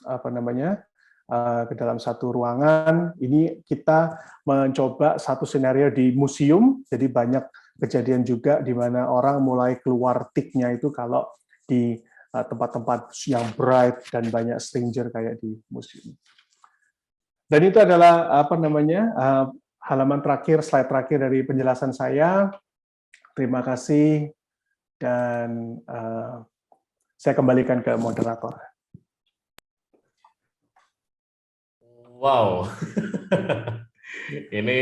ke dalam satu ruangan. Ini kita mencoba satu scenario di museum, jadi banyak kejadian juga di mana orang mulai keluar tiknya itu kalau di tempat-tempat yang bright dan banyak stranger kayak di museum. Dan itu adalah halaman terakhir, slide terakhir dari penjelasan saya. Terima kasih dan saya kembalikan ke moderator. Wow, ini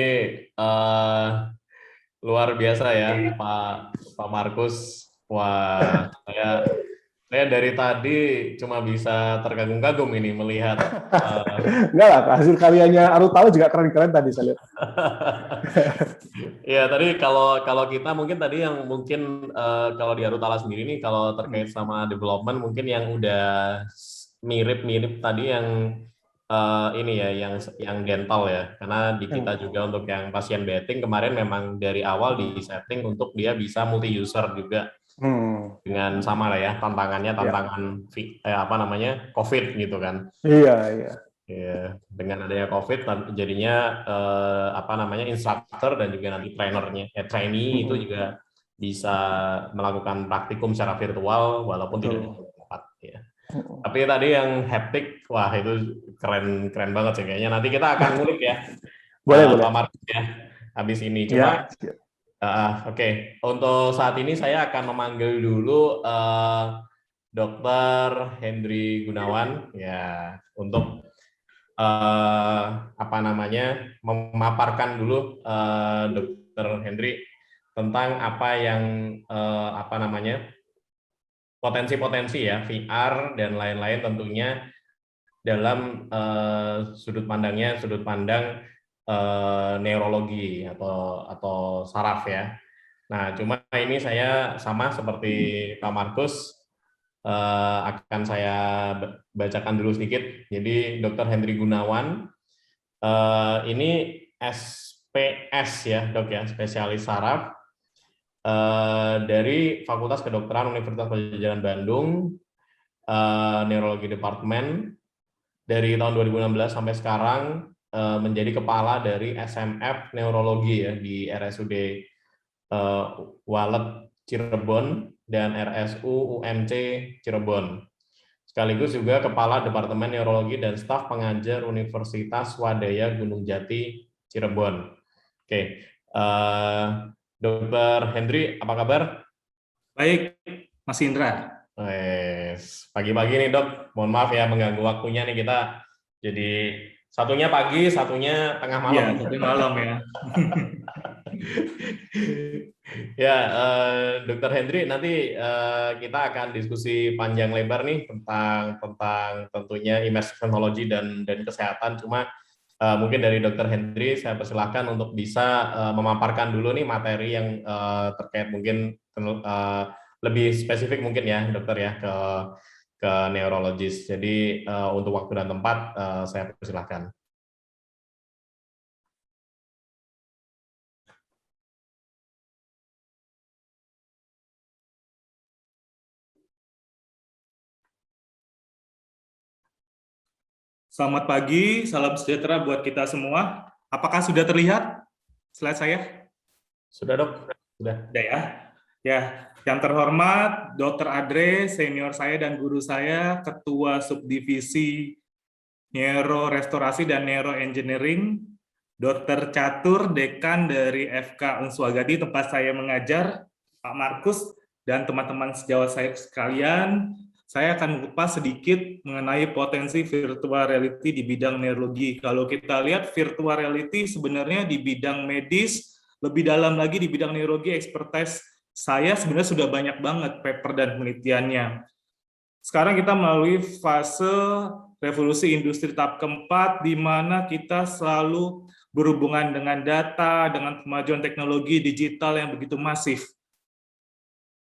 luar biasa ya, Pak Markus. Wah, saya dari tadi cuma bisa terkagum-kagum ini melihat. Enggak lah, hasil karyanya Arutalo juga keren-keren tadi saya lihat. Ya, tadi kalau kita mungkin tadi yang mungkin kalau di Arutala sendiri nih, kalau terkait sama development mungkin yang udah mirip-mirip tadi yang ini ya, yang dental ya, karena di kita juga untuk yang pasien betting kemarin memang dari awal di setting untuk dia bisa multi user juga dengan sama lah ya tantangan COVID gitu kan. Iya. Ya, dengan adanya COVID jadinya instruktur dan juga nanti trainee itu juga bisa melakukan praktikum secara virtual walaupun tidak di tempat ya. Tapi tadi yang haptic, wah itu keren banget sih kayaknya. Nanti kita akan ngulik ya, boleh. Pak Markus ya, habis ini. Cuma, oke. Untuk saat ini saya akan memanggil dulu Dr. Hendry Gunawan ya untuk memaparkan dulu Dr. Hendry tentang apa yang potensi-potensi ya VR dan lain-lain tentunya dalam sudut pandang neurologi atau saraf ya. Nah, cuma ini saya sama seperti Pak Markus akan saya bacakan dulu sedikit. Jadi Dr. Hendry Gunawan ini SPS ya dok ya, spesialis saraf dari Fakultas Kedokteran Universitas Padjadjaran Bandung, Neurologi Departemen. Dari tahun 2016 sampai sekarang menjadi kepala dari SMF Neurologi ya di RSUD Walet Cirebon dan RSU UMC Cirebon. Sekaligus juga kepala Departemen Neurologi dan staf pengajar Universitas Swadaya Gunung Jati Cirebon. Oke. Dr. Hendry, apa kabar? Baik, Mas Indra. Pagi-pagi nih dok, mohon maaf ya mengganggu waktunya nih, kita jadi satunya pagi, satunya tengah malam. Iya, satunya malam ya. Ya, Dr. Hendry, nanti kita akan diskusi panjang lebar nih tentang tentunya immersive technology dan kesehatan. Cuma mungkin dari Dr. Hendry saya persilahkan untuk bisa memaparkan dulu nih materi yang terkait mungkin lebih spesifik mungkin ya dokter ya ke neurologis. Jadi untuk waktu dan tempat saya persilahkan. Selamat pagi, salam sejahtera buat kita semua. Apakah sudah terlihat slide saya? Sudah dok, sudah. Sudah ya. Ya, yang terhormat Dr. Adre, senior saya dan guru saya, Ketua Subdivisi Neurorestorasi dan Neuroengineering, Dr. Catur, Dekan dari FK Unswagadi, tempat saya mengajar, Pak Markus, dan teman-teman sejawat saya sekalian. Saya akan mengupas sedikit mengenai potensi virtual reality di bidang neurologi. Kalau kita lihat virtual reality sebenarnya di bidang medis, lebih dalam lagi di bidang neurologi, expertise saya sebenarnya sudah banyak banget paper dan penelitiannya. Sekarang kita melalui fase revolusi industri tahap keempat, di mana kita selalu berhubungan dengan data, dengan kemajuan teknologi digital yang begitu masif.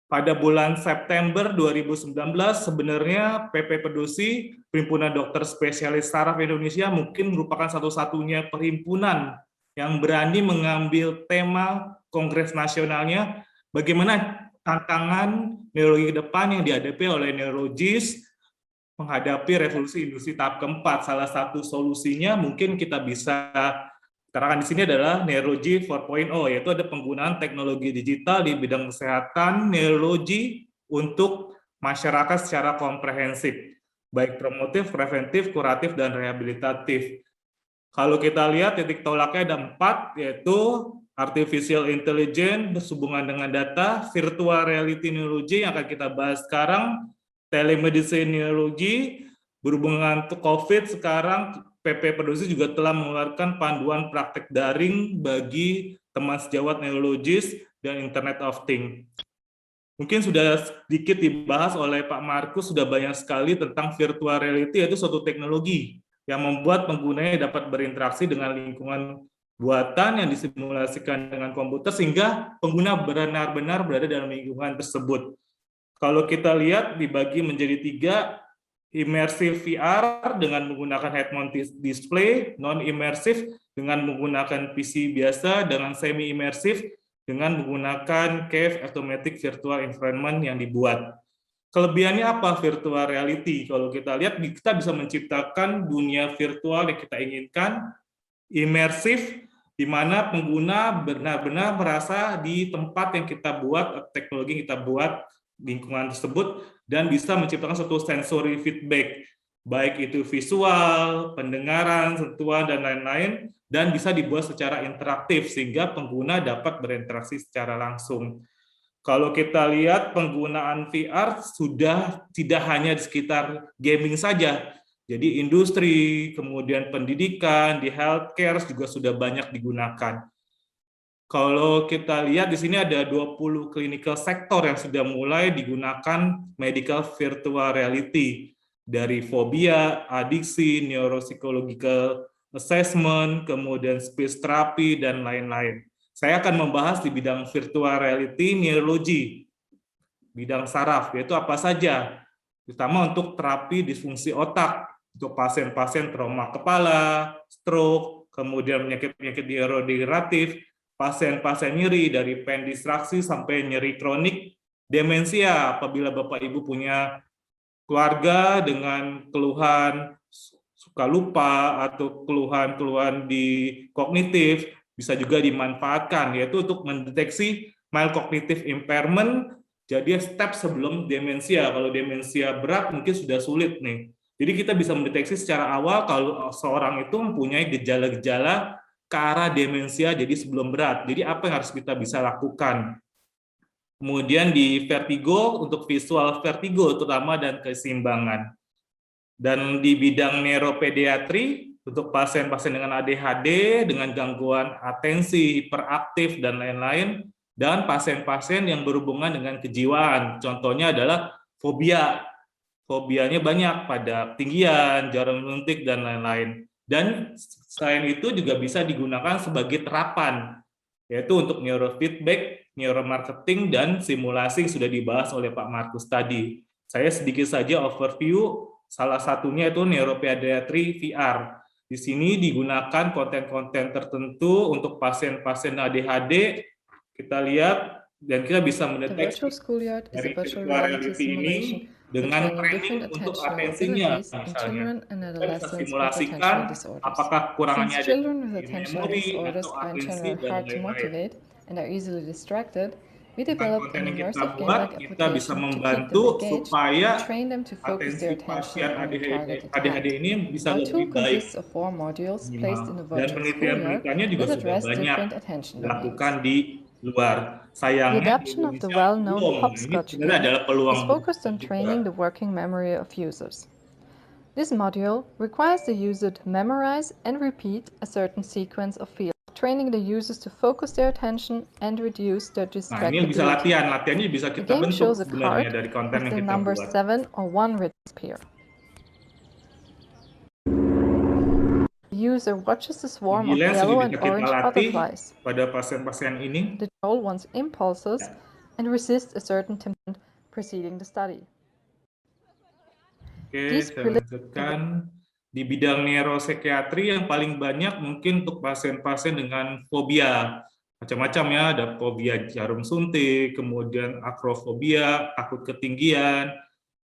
Pada bulan September 2019, sebenarnya PP Pedusi, Perhimpunan Dokter Spesialis Saraf Indonesia, mungkin merupakan satu-satunya perhimpunan yang berani mengambil tema Kongres Nasionalnya, bagaimana tantangan neurologi ke depan yang dihadapi oleh neurologis menghadapi revolusi industri tahap keempat. Salah satu solusinya mungkin kita bisa terangkan di sini adalah Neurology 4.0, yaitu ada penggunaan teknologi digital di bidang kesehatan neurologi untuk masyarakat secara komprehensif, baik promotif, preventif, kuratif, dan rehabilitatif. Kalau kita lihat titik tolaknya ada 4, yaitu artificial intelligence berhubungan dengan data, virtual reality neurology yang akan kita bahas sekarang, telemedicine neurology berhubungan dengan COVID. Sekarang PP Pedosi juga telah mengeluarkan panduan praktek daring bagi teman sejawat neurologis dan Internet of Things. Mungkin sudah sedikit dibahas oleh Pak Markus, sudah banyak sekali tentang virtual reality, yaitu suatu teknologi yang membuat penggunanya dapat berinteraksi dengan lingkungan buatan yang disimulasikan dengan komputer sehingga pengguna benar-benar berada dalam lingkungan tersebut. Kalau kita lihat dibagi menjadi 3, immersive VR dengan menggunakan head-mounted display, non-immersive dengan menggunakan PC biasa, dengan semi-immersive dengan menggunakan cave automatic virtual environment yang dibuat. Kelebihannya apa virtual reality? Kalau kita lihat, kita bisa menciptakan dunia virtual yang kita inginkan, imersif, di mana pengguna benar-benar merasa di tempat yang kita buat, teknologi yang kita buat, lingkungan tersebut, dan bisa menciptakan suatu sensory feedback, baik itu visual, pendengaran, sentuhan, dan lain-lain, dan bisa dibuat secara interaktif, sehingga pengguna dapat berinteraksi secara langsung. Kalau kita lihat penggunaan VR sudah tidak hanya di sekitar gaming saja, jadi industri, kemudian pendidikan, di healthcare juga sudah banyak digunakan. Kalau kita lihat di sini ada 20 clinical sector yang sudah mulai digunakan medical virtual reality, dari fobia, adiksi, neuropsychological assessment, kemudian speech therapy, dan lain-lain. Saya akan membahas di bidang virtual reality neurology, bidang saraf, yaitu apa saja, terutama untuk terapi disfungsi otak, untuk pasien-pasien trauma kepala, stroke, kemudian penyakit-penyakit neurodegeneratif, pasien-pasien nyeri dari pen distraksi sampai nyeri kronik, demensia apabila Bapak Ibu punya keluarga dengan keluhan suka lupa atau keluhan-keluhan di kognitif, bisa juga dimanfaatkan, yaitu untuk mendeteksi mild cognitive impairment, jadi step sebelum demensia. Kalau demensia berat mungkin sudah sulit nih. Jadi kita bisa mendeteksi secara awal kalau seorang itu mempunyai gejala-gejala ke arah demensia, jadi sebelum berat. Jadi apa yang harus kita bisa lakukan? Kemudian di vertigo, untuk visual vertigo terutama dan keseimbangan. Dan di bidang neuropediatri, untuk pasien-pasien dengan ADHD, dengan gangguan atensi, hiperaktif, dan lain-lain, dan pasien-pasien yang berhubungan dengan kejiwaan. Contohnya adalah fobia. Fobianya banyak pada ketinggian, jarum suntik, dan lain-lain. Dan selain itu juga bisa digunakan sebagai terapan, yaitu untuk neurofeedback, neuromarketing, dan simulasi yang sudah dibahas oleh Pak Markus tadi. Saya sedikit saja overview, salah satunya itu neuropediatri VR. Di sini digunakan konten-konten tertentu untuk pasien-pasien ADHD. Kita lihat dan kita bisa mendeteksi dari virtual reality ini dengan training untuk atensinya. Misalnya, kita bisa simulasikan apakah kurangannya ada di memori atau atensi dan lain-lain. Dengan konten yang kita buat, kita bisa membantu supaya atensi pasien ADHD ini bisa lebih baik. Dan penelitian-penelitiannya juga sudah banyak dilakukan di luar. Sayangnya The adoption of the well-known hopscotch game adalah peluang is focused on training the working memory of users. This module requires the user to memorize and repeat a certain sequence of fields, training the users to focus their attention and reduce their Nah, ini distractibility. bisa latihannya bisa The kita game bentuk shows a sebenarnya card dari konten with yang the kita number buat. 7 or 1 written appear. The user watches the swarm of Vigilance yellow juga and bisa kita orange latih butterflies. pada pasien-pasien ini. The control one's impulses and resist a certain temptation preceding the study. Oke, These saya lanjutkan. Di bidang neuropsikiatri yang paling banyak mungkin untuk pasien-pasien dengan fobia. macam-macam ya, ada fobia jarum suntik, kemudian akrofobia, takut ketinggian,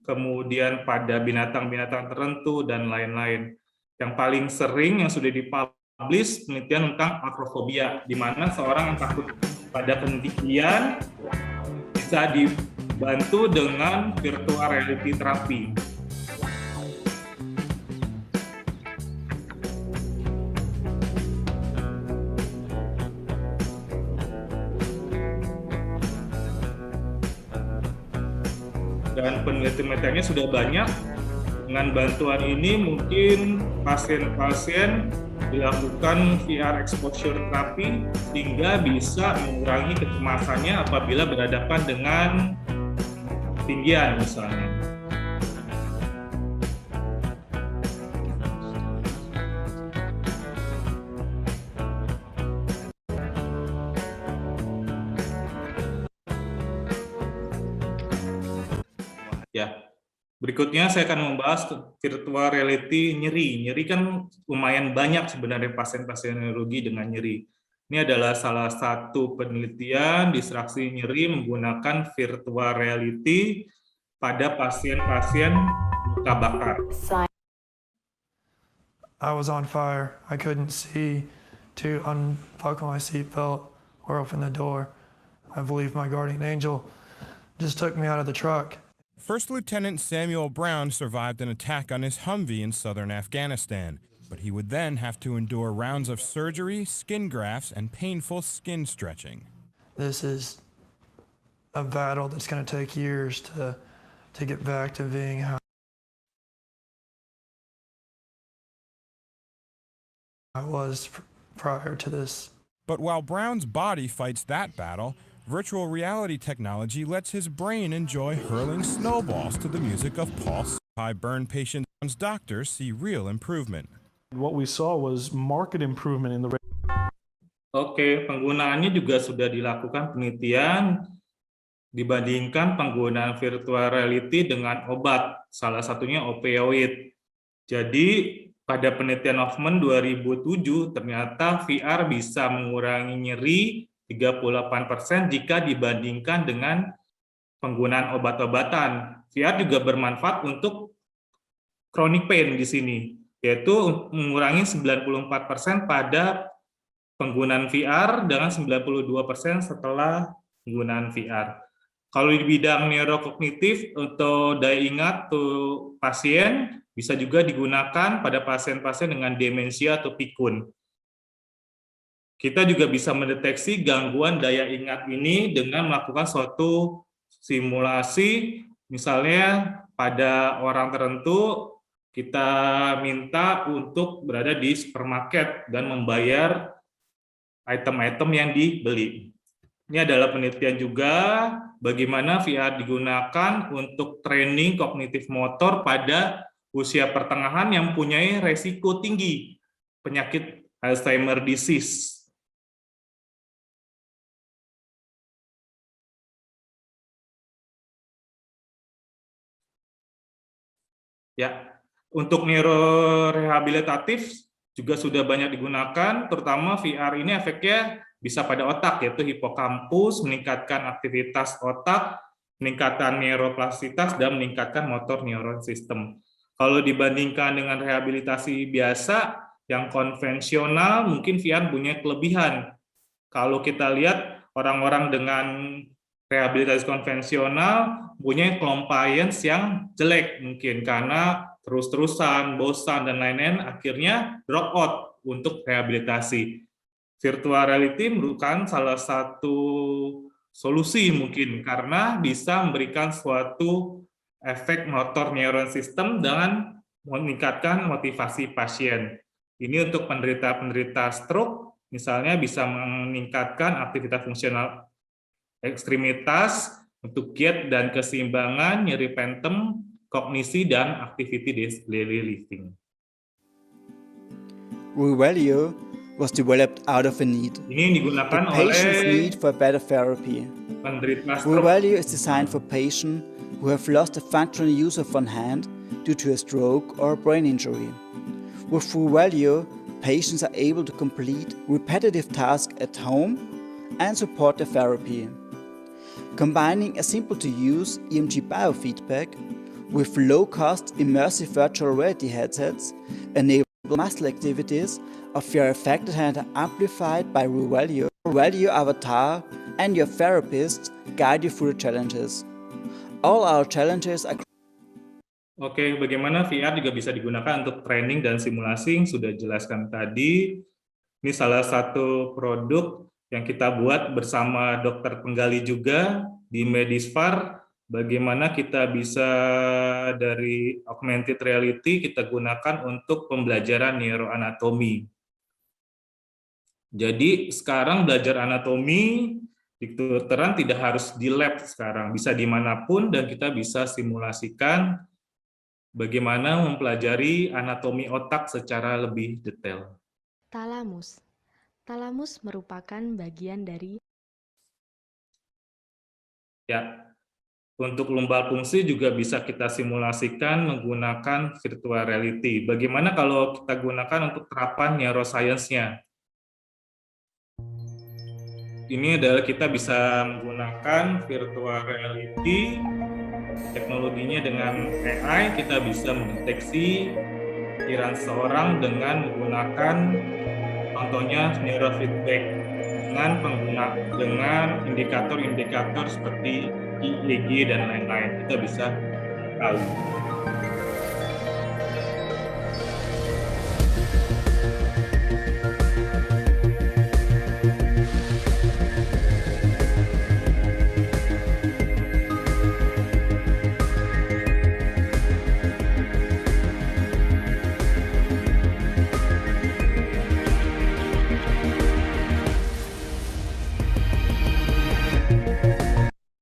kemudian pada binatang-binatang tertentu, dan lain-lain. Yang paling sering yang sudah dipublish penelitian tentang akrofobia, di mana seorang yang takut pada ketinggian bisa dibantu dengan virtual reality terapi. Dan penelitian-penelitiannya sudah banyak. Dengan bantuan ini mungkin pasien-pasien dilakukan VR exposure therapy sehingga bisa mengurangi kecemasannya apabila berhadapan dengan ketinggian misalnya. Ya, berikutnya saya akan membahas virtual reality nyeri. Nyeri kan lumayan banyak sebenarnya pasien-pasien neurologi dengan nyeri. Ini adalah salah satu penelitian distraksi nyeri menggunakan virtual reality pada pasien-pasien luka bakar. I was on fire. I couldn't see to unbuckle my seatbelt or open the door. I believe my guardian angel just took me out of the truck. First Lieutenant Samuel Brown survived an attack on his Humvee in southern Afghanistan, but he would then have to endure rounds of surgery, skin grafts, and painful skin stretching. This is a battle that's going to take years to get back to being how I was prior to this. But while Brown's body fights that battle, virtual reality technology lets his brain enjoy hurling snowballs to the music of pulse. High burn patients' doctors see real improvement. What we saw was marked improvement in the Oke, penggunaannya juga sudah dilakukan penelitian dibandingkan penggunaan virtual reality dengan obat, salah satunya opioid. Jadi pada penelitian Hoffman 2007 ternyata VR bisa mengurangi nyeri 38% jika dibandingkan dengan penggunaan obat-obatan. VR juga bermanfaat untuk chronic pain di sini, yaitu mengurangi 94% pada penggunaan VR dengan 92% setelah penggunaan VR. Kalau di bidang neurokognitif atau daya ingat tuh pasien bisa juga digunakan pada pasien-pasien dengan demensia atau pikun. Kita juga bisa mendeteksi gangguan daya ingat ini dengan melakukan suatu simulasi, misalnya pada orang tertentu kita minta untuk berada di supermarket dan membayar item-item yang dibeli. Ini adalah penelitian juga bagaimana VR digunakan untuk training kognitif motor pada usia pertengahan yang mempunyai resiko tinggi penyakit Alzheimer disease. Ya, untuk neurorehabilitatif juga sudah banyak digunakan, terutama VR ini efeknya bisa pada otak, yaitu hipokampus, meningkatkan aktivitas otak, meningkatkan neuroplastisitas, dan meningkatkan motor neuron system. Kalau dibandingkan dengan rehabilitasi biasa, yang konvensional, mungkin VR punya kelebihan. Kalau kita lihat orang-orang dengan rehabilitasi konvensional punya compliance yang jelek mungkin karena terus-terusan, bosan, dan lain-lain, akhirnya drop out untuk rehabilitasi. Virtual reality merupakan salah satu solusi mungkin karena bisa memberikan suatu efek motor neuron system dengan meningkatkan motivasi pasien. Ini untuk penderita stroke, misalnya bisa meningkatkan aktivitas fungsional ekstremitas untuk gait dan keseimbangan, nyeri phantom, kognisi, dan activity daily living. Revalio was developed out of a need. Ini digunakan the patient's oleh need for better therapy. penderita stroke. Revalio is designed for patients who have lost the functional use of one hand due to a stroke or a brain injury. With Revalio, patients are able to complete repetitive tasks at home and supportive therapy. Combining a simple-to-use EMG biofeedback with low-cost immersive virtual reality headsets enable muscle activities of your affected hand amplified by Revalio. Revalio avatar and your therapist guide you through the challenges. All our challenges are Oke, bagaimana VR juga bisa digunakan untuk training dan simulasi, sudah jelaskan tadi. Ini salah satu produk yang kita buat bersama dokter penggali juga di Medisfar. Bagaimana kita bisa dari augmented reality kita gunakan untuk pembelajaran neuroanatomi. Jadi sekarang belajar anatomi di kedokteran tidak harus di lab sekarang, bisa dimanapun dan kita bisa simulasikan bagaimana mempelajari anatomi otak secara lebih detail. Talamus. Talamus merupakan bagian dari Untuk lumbal fungsi juga bisa kita simulasikan menggunakan virtual reality. Bagaimana kalau kita gunakan untuk terapan neuroscience-nya? Ini adalah kita bisa menggunakan virtual reality, teknologinya dengan AI, kita bisa mendeteksi pikiran seorang dengan menggunakan contohnya neurofeedback dengan indikator-indikator seperti EEG dan lain-lain. Kita bisa tahu.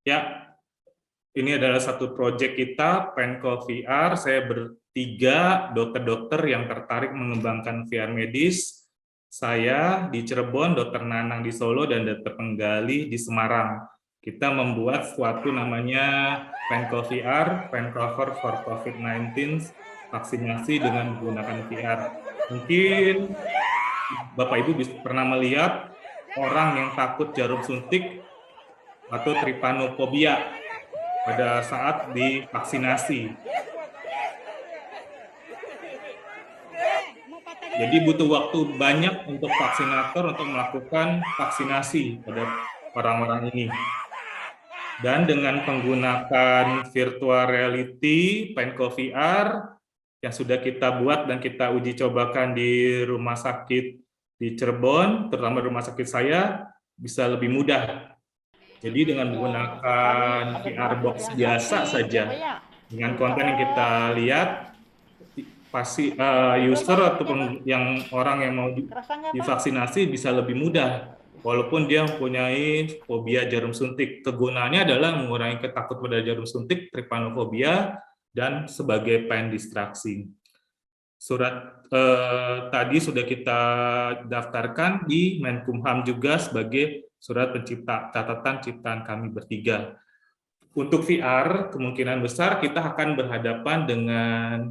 Ya, ini adalah satu proyek kita, Penco VR. Saya bertiga dokter-dokter yang tertarik mengembangkan VR medis. Saya di Cirebon, Dr. Nanang di Solo, dan Dr. Penggali di Semarang. Kita membuat suatu namanya Penco VR, Pencover for COVID-19, vaksinasi dengan menggunakan VR. Mungkin Bapak Ibu pernah melihat orang yang takut jarum suntik atau trypanofobia pada saat divaksinasi. Jadi butuh waktu banyak untuk vaksinator untuk melakukan vaksinasi pada orang-orang ini. Dan dengan menggunakan virtual reality, Penco VR, yang sudah kita buat dan kita uji cobakan di rumah sakit di Cirebon, terutama rumah sakit saya, bisa lebih mudah. Jadi dengan menggunakan VR box biasa saja, dengan konten yang kita lihat, pasti user ataupun yang orang yang mau divaksinasi bisa lebih mudah, walaupun dia mempunyai fobia jarum suntik. Kegunaannya adalah mengurangi ketakutan pada jarum suntik, trypanofobia, dan sebagai pain distraksi. Surat tadi sudah kita daftarkan di Menkumham juga sebagai surat pencipta catatan ciptaan kami bertiga. Untuk VR, kemungkinan besar kita akan berhadapan dengan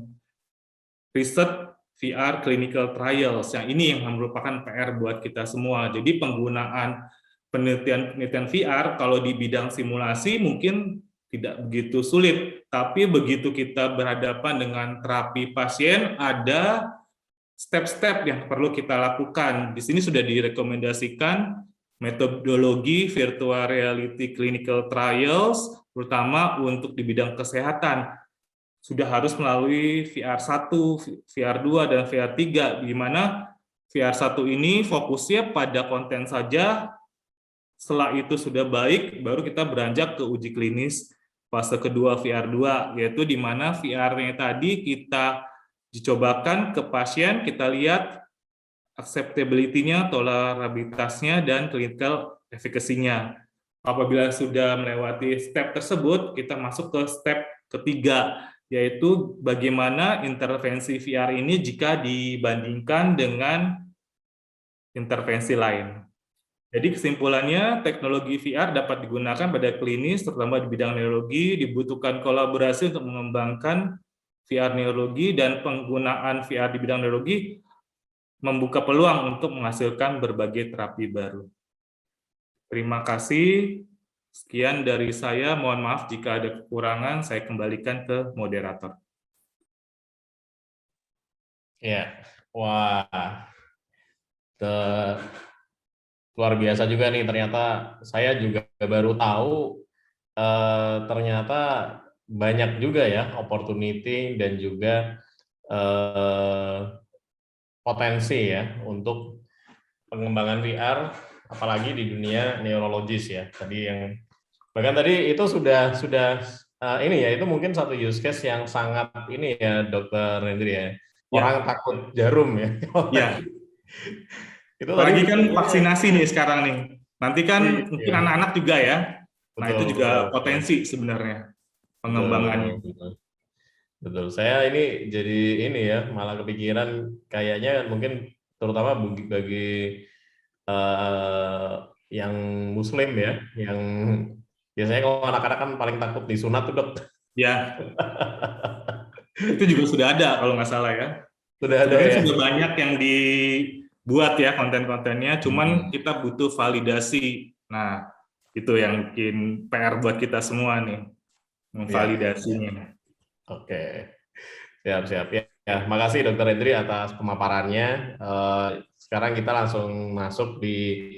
riset VR clinical trials. Yang ini yang merupakan PR buat kita semua. Jadi penggunaan penelitian VR kalau di bidang simulasi mungkin tidak begitu sulit, tapi begitu kita berhadapan dengan terapi pasien, ada step-step yang perlu kita lakukan. Di sini sudah direkomendasikan metodologi virtual reality clinical trials, terutama untuk di bidang kesehatan. Sudah harus melalui VR1, VR2, dan VR3, di mana VR1 ini fokusnya pada konten saja. Setelah itu sudah baik, baru kita beranjak ke uji klinis fase kedua VR2, yaitu di mana VR-nya tadi kita dicobakan ke pasien, kita lihat acceptability-nya, tolerabilitasnya, dan clinical efficacy-nya. Apabila sudah melewati step tersebut, kita masuk ke step ketiga, yaitu bagaimana intervensi VR ini jika dibandingkan dengan intervensi lain. Jadi kesimpulannya, teknologi VR dapat digunakan pada klinis, terutama di bidang neurologi, dibutuhkan kolaborasi untuk mengembangkan VR neurologi, dan penggunaan VR di bidang neurologi membuka peluang untuk menghasilkan berbagai terapi baru. Terima kasih. Sekian dari saya. Mohon maaf jika ada kekurangan. Saya kembalikan ke moderator. Ya, wah, luar biasa juga nih. Ternyata saya juga baru tahu ternyata banyak juga ya opportunity dan juga potensi ya untuk pengembangan VR, apalagi di dunia neurologis ya. Tadi yang bahkan tadi itu sudah ini ya, itu mungkin satu use case yang sangat ini ya, Dokter Hendri ya. Orang takut jarum ya. Ya. Itu apalagi tadi kan vaksinasi nih sekarang nih. Nanti kan mungkin Iya. anak-anak juga ya. Nah, Betul, itu juga betul. potensi sebenarnya pengembangannya. Betul. Saya ini jadi ini ya, malah kepikiran kayaknya mungkin terutama bagi yang Muslim ya, yang biasanya kalau anak-anak kan paling takut disunat tuh, Dok. Ya. Itu juga sudah ada kalau nggak salah ya. Sudah ada Sebenarnya ya. sudah banyak yang dibuat ya konten-kontennya, cuman kita butuh validasi. Nah, itu yang mungkin PR buat kita semua nih, memvalidasinya. Oke, siap-siap ya. Ya, makasih Dokter Hendri atas pemaparannya. Sekarang kita langsung masuk di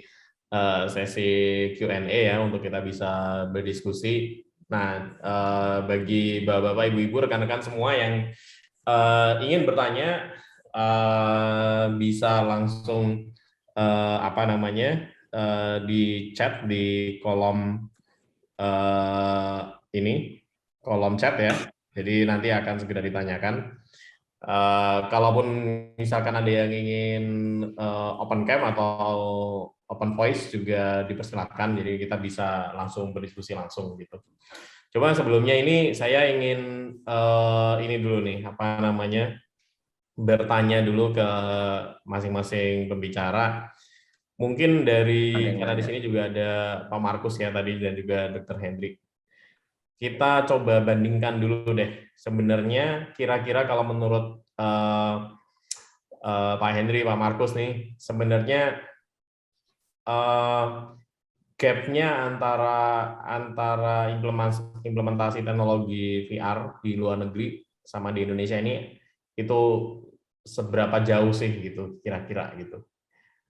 sesi Q&A ya, untuk kita bisa berdiskusi. Nah, bagi bapak-bapak, ibu-ibu, rekan-rekan semua yang ingin bertanya, bisa langsung di chat di kolom ini, kolom chat ya. Jadi nanti akan segera ditanyakan. Kalaupun misalkan ada yang ingin open cam atau open voice juga dipersilakan, jadi kita bisa langsung berdiskusi langsung gitu. Coba sebelumnya ini saya ingin ini dulu nih, bertanya dulu ke masing-masing pembicara. Mungkin karena di sini juga ada Pak Markus ya tadi dan juga Dr. Hendrik. Kita coba bandingkan dulu deh. Sebenarnya kira-kira kalau menurut Pak Hendri, Pak Markus nih, sebenarnya gap-nya antara implementasi teknologi VR di luar negeri sama di Indonesia ini itu seberapa jauh sih gitu kira-kira gitu.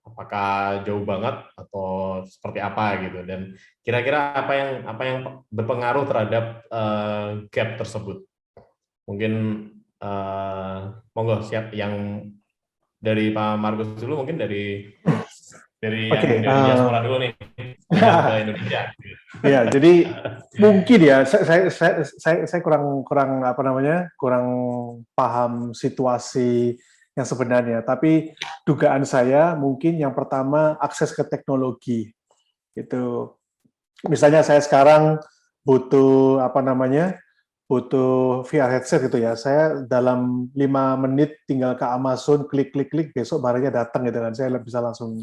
Apakah jauh banget atau seperti apa gitu, dan kira-kira apa yang berpengaruh terhadap gap tersebut? Mungkin monggo siap yang dari Pak Markus dulu, mungkin dari yang dari diaspora dulu nih ke Indonesia. Ya, jadi mungkin ya saya kurang kurang paham situasi yang sebenarnya, tapi dugaan saya mungkin yang pertama akses ke teknologi. Itu misalnya saya sekarang butuh butuh VR headset gitu ya, saya dalam 5 menit tinggal ke Amazon, klik besok barangnya datang gitu kan, saya bisa langsung.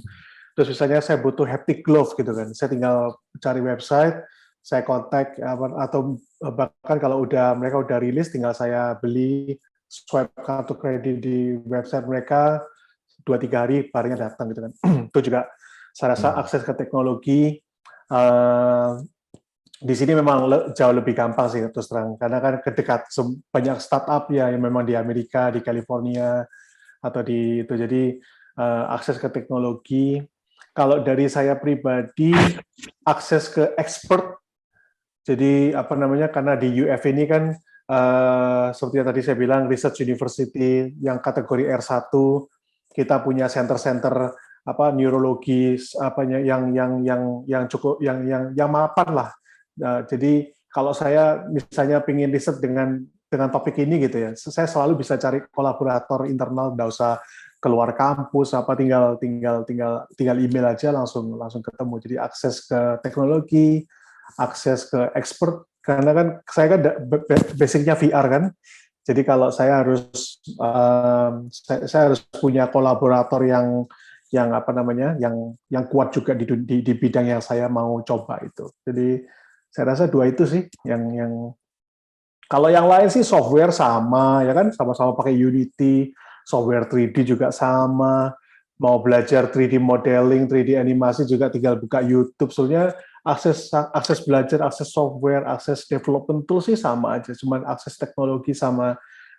Terus misalnya saya butuh haptic glove gitu kan, saya tinggal cari website, saya kontak, atau bahkan kalau mereka udah rilis, tinggal saya beli, swipe kartu kredit di website mereka, 2-3 hari barangnya datang gitu kan. Itu juga saya rasa akses ke teknologi di sini memang jauh lebih gampang sih terus terang, karena kan kedekat banyak startup ya yang memang di Amerika, di California atau di itu, jadi akses ke teknologi. Kalau dari saya pribadi, akses ke expert, jadi karena di UF ini kan seperti yang tadi saya bilang, research university yang kategori R1, kita punya center-center neurologi yang cukup yang mapan lah. Jadi kalau saya misalnya ingin riset dengan topik ini gitu ya, saya selalu bisa cari kolaborator internal, nggak usah keluar kampus, tinggal email aja langsung ketemu. Jadi akses ke teknologi, akses ke expert, karena kan saya kan basicnya VR kan. Jadi kalau saya harus punya kolaborator yang kuat juga di bidang yang saya mau coba itu. Jadi saya rasa 2 itu sih yang kalau yang lain sih software sama ya kan, sama-sama pakai Unity, software 3D juga sama, mau belajar 3D modeling, 3D animasi juga tinggal buka YouTube. Soalnya akses belajar, akses software, akses development tool sih sama aja, cuman akses teknologi sama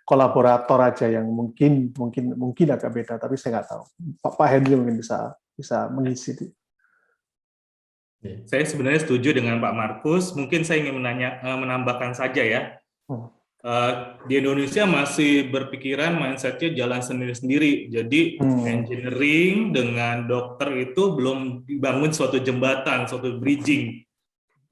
kolaborator aja yang mungkin agak beda, tapi saya nggak tahu. Pak Henry mungkin bisa mengisi. Saya sebenarnya setuju dengan Pak Markus. Mungkin saya ingin menambahkan saja ya. Di Indonesia masih berpikiran mindset-nya jalan sendiri-sendiri. Jadi engineering dengan dokter itu belum dibangun suatu jembatan, suatu bridging.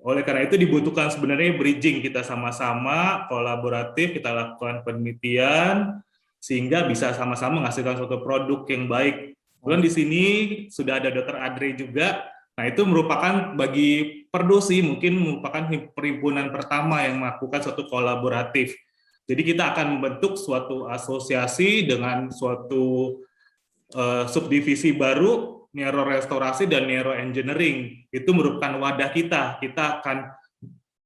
Oleh karena itu dibutuhkan sebenarnya bridging, kita sama-sama kolaboratif, kita lakukan penelitian sehingga bisa sama-sama menghasilkan suatu produk yang baik. Kemudian di sini sudah ada Dr. Adre juga. Nah, itu merupakan bagi Perdosi mungkin merupakan perhimpunan pertama yang melakukan suatu kolaboratif. Jadi kita akan membentuk suatu asosiasi dengan suatu subdivisi baru, neurorestorasi dan neuroengineering. Itu merupakan wadah kita. Kita akan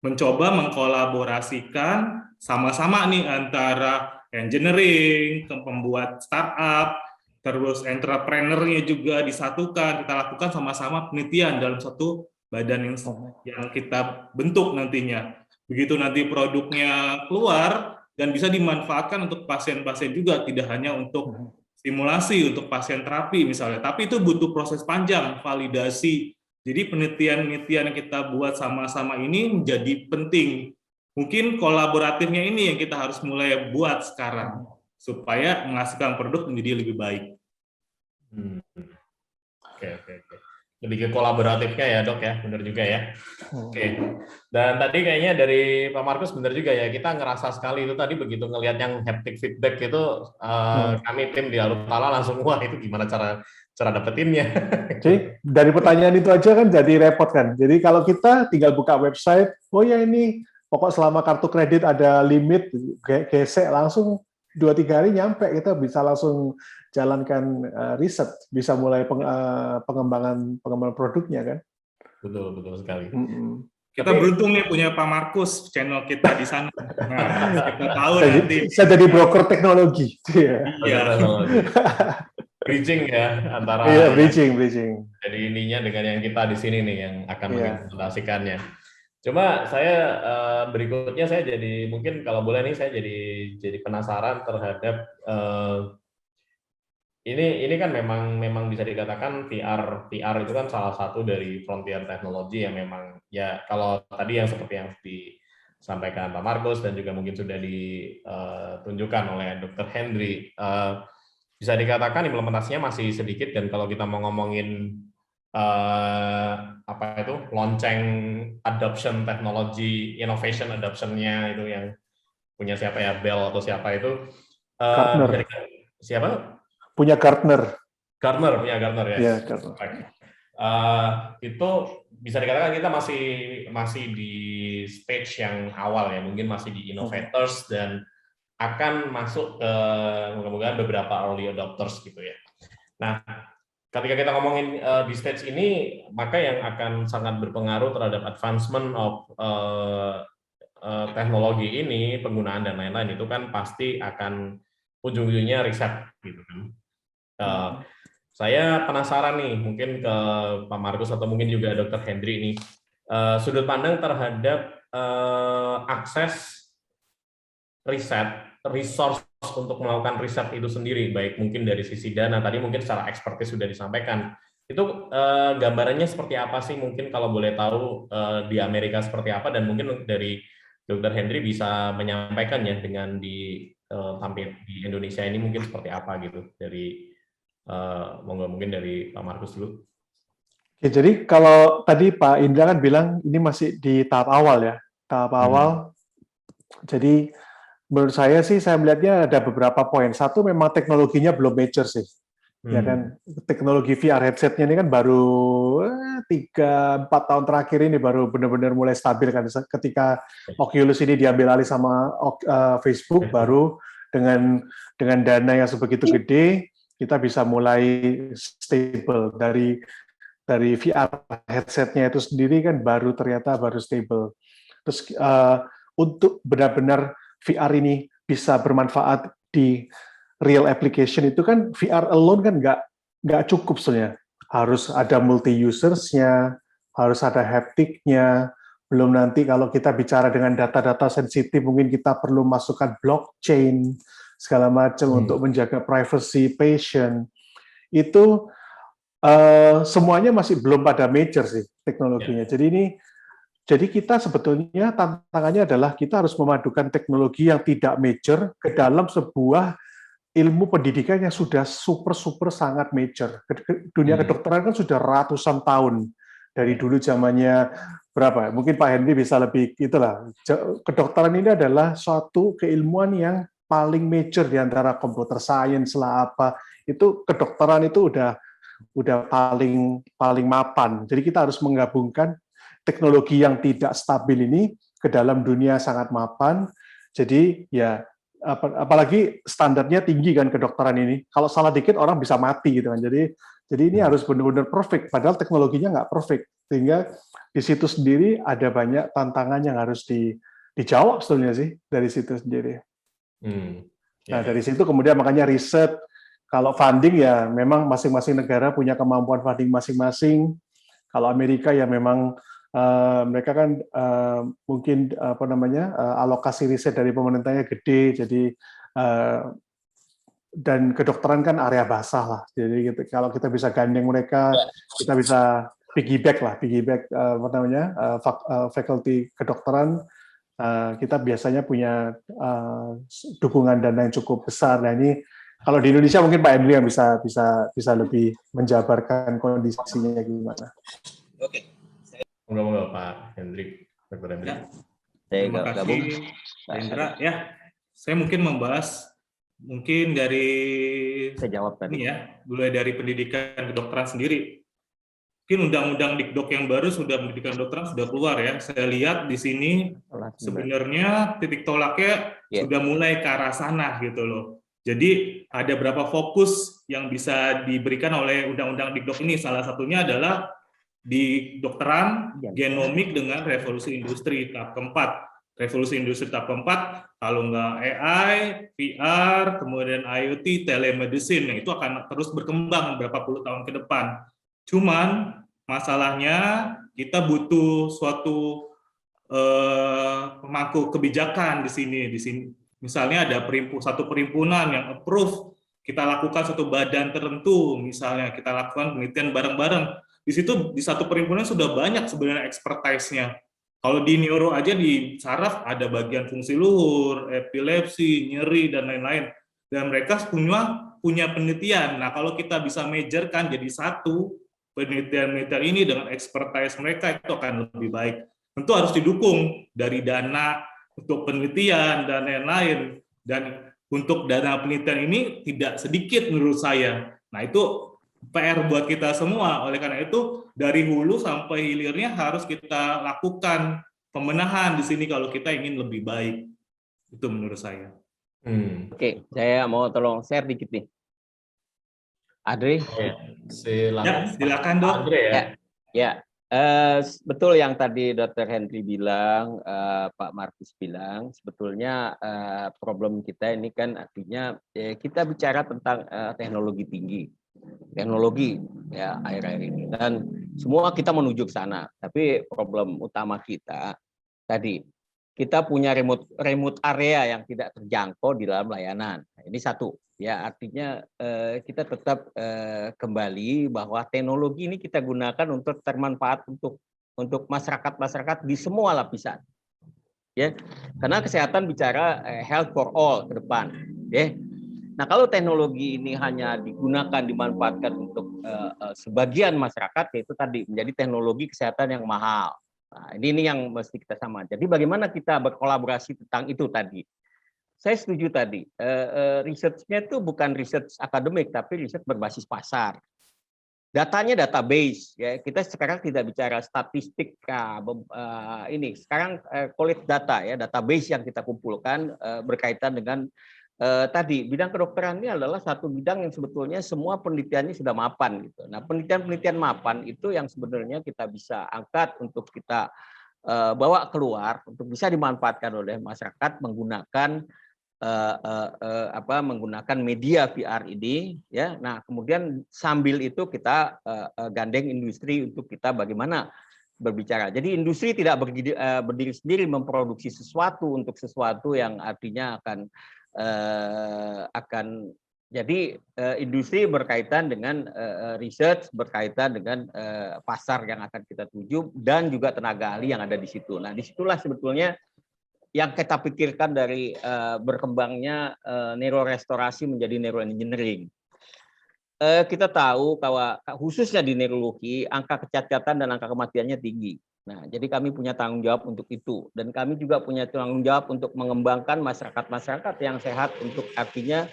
mencoba mengkolaborasikan sama-sama nih antara engineering, pembuat startup, terus entrepreneur-nya juga disatukan, kita lakukan sama-sama penelitian dalam satu badan yang kita bentuk nantinya. Begitu nanti produknya keluar dan bisa dimanfaatkan untuk pasien-pasien juga, tidak hanya untuk stimulasi, untuk pasien terapi misalnya, tapi itu butuh proses panjang, validasi. Jadi penelitian-penelitian yang kita buat sama-sama ini menjadi penting. Mungkin kolaboratifnya ini yang kita harus mulai buat sekarang, supaya menghasilkan produk menjadi lebih baik. Oke. Lebih ke kolaboratifnya ya dok ya, benar juga ya. Oke. Dan tadi kayaknya dari Pak Markus benar juga ya, kita ngerasa sekali itu tadi begitu ngelihat yang haptic feedback itu, kami tim di Arutala langsung wah itu gimana cara dapetinnya. Jadi dari pertanyaan itu aja kan jadi repot kan. Jadi kalau kita tinggal buka website, oh ya ini pokok selama kartu kredit ada limit, gesek langsung 2-3 hari nyampe, kita bisa langsung jalankan riset, bisa mulai pengembangan produknya kan. Betul sekali. Kita beruntung nih punya Pak Markus channel kita di sana. Nah, kita tahu nanti. Saya jadi broker teknologi. Iya. Bridging ya antara. Iya, bridging. Jadi ininya dengan yang kita di sini nih yang akan mengimplementasikannya. Cuma saya berikutnya saya jadi mungkin kalau boleh nih saya jadi penasaran terhadap ini kan memang bisa dikatakan VR itu kan salah satu dari frontier teknologi yang memang ya kalau tadi yang seperti yang disampaikan Pak Markus dan juga mungkin sudah ditunjukkan oleh Dr. Henry, bisa dikatakan implementasinya masih sedikit, dan kalau kita mau ngomongin lonceng adoption teknologi, innovation adoption-nya itu yang punya siapa ya, Bell atau siapa itu? Gartner. Siapa? Punya Gartner ya. Yeah, Gartner. Itu bisa dikatakan kita masih di stage yang awal ya, mungkin masih di innovators dan akan masuk ke mudah-mudahan beberapa early adopters gitu ya. Nah, ketika kita ngomongin di stage ini, maka yang akan sangat berpengaruh terhadap advancement of teknologi ini, penggunaan dan lain-lain itu kan pasti akan ujung-ujungnya riset gitu kan. Saya penasaran nih, mungkin ke Pak Markus atau mungkin juga Dr. Henry ini, sudut pandang terhadap akses riset, resource untuk melakukan riset itu sendiri, baik mungkin dari sisi dana, tadi mungkin secara ekspertis sudah disampaikan. Itu gambarannya seperti apa sih, mungkin kalau boleh tahu di Amerika seperti apa, dan mungkin dari Dr. Henry bisa menyampaikan ya dengan tampil di Indonesia ini mungkin seperti apa gitu, dari mungkin dari Pak Markus dulu. Oke, jadi kalau tadi Pak Indra kan bilang ini masih di tahap awal ya, Jadi menurut saya sih, saya melihatnya ada beberapa poin. Satu, memang teknologinya belum mature sih. Ya kan, teknologi VR headset-nya ini kan baru 3-4 tahun terakhir ini baru benar-benar mulai stabil kan. Ketika Oculus ini diambil alih sama Facebook, baru dengan dana yang sebegitu gede, kita bisa mulai stable. Dari VR headset-nya itu sendiri kan baru stable. Terus untuk benar-benar VR ini bisa bermanfaat di real application itu kan VR alone kan nggak cukup sebenarnya. Harus ada multi usersnya, harus ada haptiknya. Belum nanti kalau kita bicara dengan data-data sensitif, mungkin kita perlu masukkan blockchain segala macam untuk menjaga privacy patient. Itu semuanya masih belum pada major sih teknologinya. Jadi kita sebetulnya tantangannya adalah kita harus memadukan teknologi yang tidak major ke dalam sebuah ilmu pendidikan yang sudah super sangat major. Dunia kedokteran kan sudah ratusan tahun dari dulu zamannya berapa? Mungkin Pak Henry bisa lebih itulah. Kedokteran ini adalah suatu keilmuan yang paling major di antara computer science lah apa. Itu kedokteran itu udah paling mapan. Jadi kita harus menggabungkan teknologi yang tidak stabil ini ke dalam dunia sangat mapan. Jadi ya apalagi standarnya tinggi kan kedokteran ini. Kalau salah dikit orang bisa mati gitu kan. Jadi ini harus benar-benar perfect. Padahal teknologinya nggak perfect. Sehingga di situ sendiri ada banyak tantangan yang harus dijawab sebetulnya sih dari situ sendiri. Nah dari situ kemudian makanya riset. Kalau funding ya memang masing-masing negara punya kemampuan funding masing-masing. Kalau Amerika ya memang mereka kan mungkin alokasi riset dari pemerintahnya gede, jadi dan kedokteran kan area basah lah. Jadi kalau kita bisa gandeng mereka, kita bisa piggyback faculty kedokteran, kita biasanya punya dukungan dana yang cukup besar. Nah ini kalau di Indonesia mungkin Pak Henry yang bisa lebih menjabarkan kondisinya gimana. Oke. Moga-moga Pak Hendrik, Dr. Hendrik. Terima kasih, Pak Indra. Ya, saya mungkin membahas dari saya jawab tadi. Ini ya, mulai dari pendidikan kedokteran sendiri. Mungkin undang-undang Dikdok yang baru pendidikan kedokteran sudah keluar ya. Saya lihat di sini sebenarnya titik tolaknya sudah mulai ke arah sana gitu loh. Jadi ada berapa fokus yang bisa diberikan oleh undang-undang Dikdok ini. Salah satunya adalah di kedokteran genomik dengan revolusi industri tahap keempat. Revolusi industri tahap keempat, kalau nggak AI, VR, kemudian IoT, telemedicine, itu akan terus berkembang beberapa puluh tahun ke depan. Cuman masalahnya kita butuh suatu pemangku kebijakan di sini. Misalnya ada satu perhimpunan yang approve, kita lakukan satu badan tertentu, misalnya kita lakukan penelitian bareng-bareng. Di situ di satu perhimpunan sudah banyak sebenarnya expertise-nya. Kalau di neuro aja di saraf ada bagian fungsi luhur, epilepsi, nyeri dan lain-lain. Dan mereka punya penelitian. Nah, kalau kita bisa majorkan jadi satu penelitian ini dengan expertise mereka, itu akan lebih baik. Tentu harus didukung dari dana untuk penelitian dan lain-lain. Dan untuk dana penelitian ini tidak sedikit menurut saya. Nah, itu PR buat kita semua. Oleh karena itu, dari hulu sampai hilirnya harus kita lakukan pembenahan di sini kalau kita ingin lebih baik. Itu menurut saya. Oke, saya mau tolong share dikit nih. Adri? Silakan Dok. Adri ya. Betul yang tadi Dr. Henry bilang, Pak Markus bilang, sebetulnya problem kita ini kan artinya kita bicara tentang teknologi tinggi. Teknologi ya akhir-akhir ini, dan semua kita menuju ke sana, tapi problem utama kita tadi kita punya remote area yang tidak terjangkau di dalam layanan. Ini satu ya, artinya kita tetap kembali bahwa teknologi ini kita gunakan untuk bermanfaat untuk masyarakat di semua lapisan ya, karena kesehatan bicara health for all ke depan ya. Nah, kalau teknologi ini hanya digunakan, dimanfaatkan untuk sebagian masyarakat, yaitu tadi menjadi teknologi kesehatan yang mahal. Nah, ini yang mesti kita sama. Jadi bagaimana kita berkolaborasi tentang itu tadi. Saya setuju tadi, risetnya itu bukan riset akademik, tapi riset berbasis pasar. Datanya database, ya. Kita sekarang tidak bicara statistik, ini sekarang collect data, ya, database yang kita kumpulkan berkaitan dengan tadi bidang kedokteran ini adalah satu bidang yang sebetulnya semua penelitiannya sudah mapan gitu. Nah, penelitian mapan itu yang sebenarnya kita bisa angkat untuk kita bawa keluar untuk bisa dimanfaatkan oleh masyarakat menggunakan menggunakan media VR ini, ya. Nah, kemudian sambil itu kita gandeng industri untuk kita bagaimana berbicara. Jadi industri tidak berdiri sendiri memproduksi sesuatu untuk sesuatu yang artinya akan jadi industri berkaitan dengan research, berkaitan dengan pasar yang akan kita tuju dan juga tenaga ahli yang ada di situ. Nah, disitulah sebetulnya yang kita pikirkan dari berkembangnya neurorestorasi menjadi neuroengineering. Kita tahu bahwa khususnya di neurologi angka kecacatan dan angka kematiannya tinggi. Nah, jadi kami punya tanggung jawab untuk itu, dan kami juga punya tanggung jawab untuk mengembangkan masyarakat yang sehat untuk artinya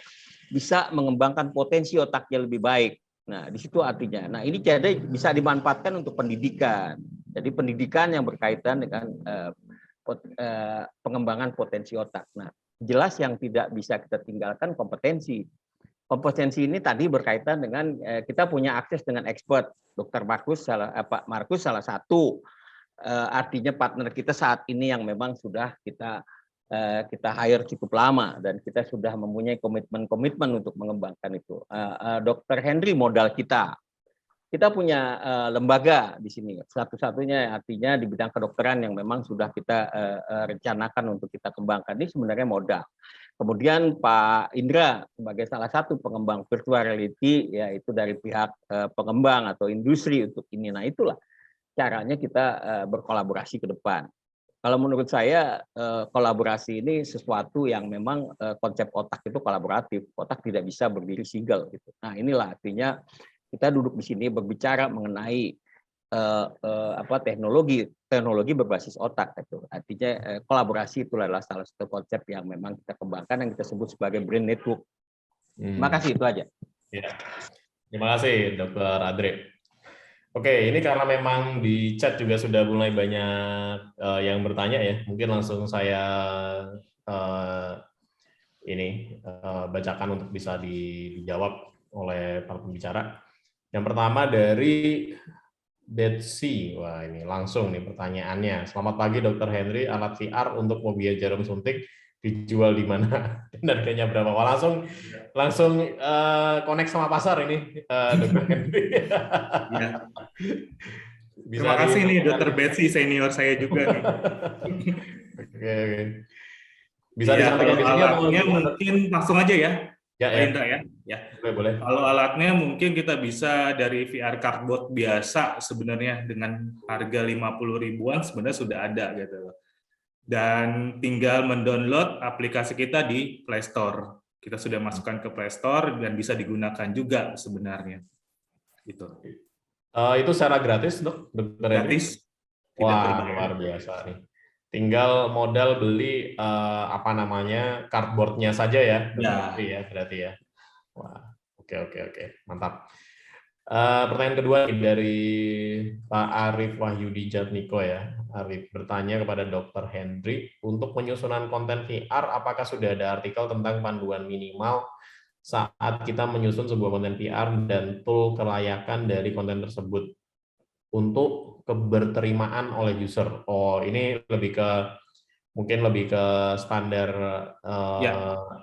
bisa mengembangkan potensi otaknya lebih baik. Nah, di situ artinya. Nah, ini jadi bisa dimanfaatkan untuk pendidikan. Jadi pendidikan yang berkaitan dengan pengembangan potensi otak. Nah, jelas yang tidak bisa kita tinggalkan kompetensi. Kompetensi ini tadi berkaitan dengan kita punya akses dengan expert. Dr. Markus, Pak Markus salah satu artinya partner kita saat ini yang memang sudah kita hire cukup lama dan kita sudah mempunyai komitmen untuk mengembangkan itu. Dr. Henry modal kita. Kita punya lembaga di sini, satu-satunya artinya di bidang kedokteran yang memang sudah kita rencanakan untuk kita kembangkan. Ini sebenarnya modal. Kemudian Pak Indra sebagai salah satu pengembang virtual reality, yaitu dari pihak pengembang atau industri untuk ini. Nah, itulah caranya kita berkolaborasi ke depan. Kalau menurut saya kolaborasi ini sesuatu yang memang konsep otak itu kolaboratif. Otak tidak bisa berdiri single gitu. Nah, inilah artinya kita duduk di sini berbicara mengenai teknologi berbasis otak itu. Artinya kolaborasi itu adalah salah satu konsep yang memang kita kembangkan yang kita sebut sebagai brain network. Terima kasih, itu aja. Ya. Terima kasih Dr. Adre. Oke, ini karena memang di chat juga sudah mulai banyak yang bertanya ya. Mungkin langsung saya bacakan untuk bisa dijawab oleh para pembicara. Yang pertama dari Betsy. Wah, ini langsung nih pertanyaannya. Selamat pagi Dr. Henry, alat VR untuk fobia jarum suntik dijual di mana dan harganya berapa? Wah, langsung connect sama pasar ini Dr. Henry. Ya. Terima kasih nih Dr. Betsy, senior saya juga nih. Oke. Bisa ya, disampaikan di sini alatnya mungkin langsung aja ya. Ya. Boleh. Kalau alatnya mungkin kita bisa dari VR cardboard biasa sebenarnya dengan harga 50 ribuan sebenarnya sudah ada gitu. Dan tinggal mendownload aplikasi kita di Play Store. Kita sudah masukkan ke Play Store dan bisa digunakan juga sebenarnya. Gitu. Itu secara gratis, Dok? Gratis. Wah, luar biasa nih. Tinggal modal beli cardboardnya saja ya, berarti ya. Wah, oke, mantap. Pertanyaan kedua dari Pak Arif Wahyudi Jatmiko ya. Arif bertanya kepada Dr. Henry, untuk penyusunan konten VR, apakah sudah ada artikel tentang panduan minimal saat kita menyusun sebuah konten VR dan tool kelayakan dari konten tersebut untuk keberterimaan oleh user? Oh, ini mungkin lebih ke standar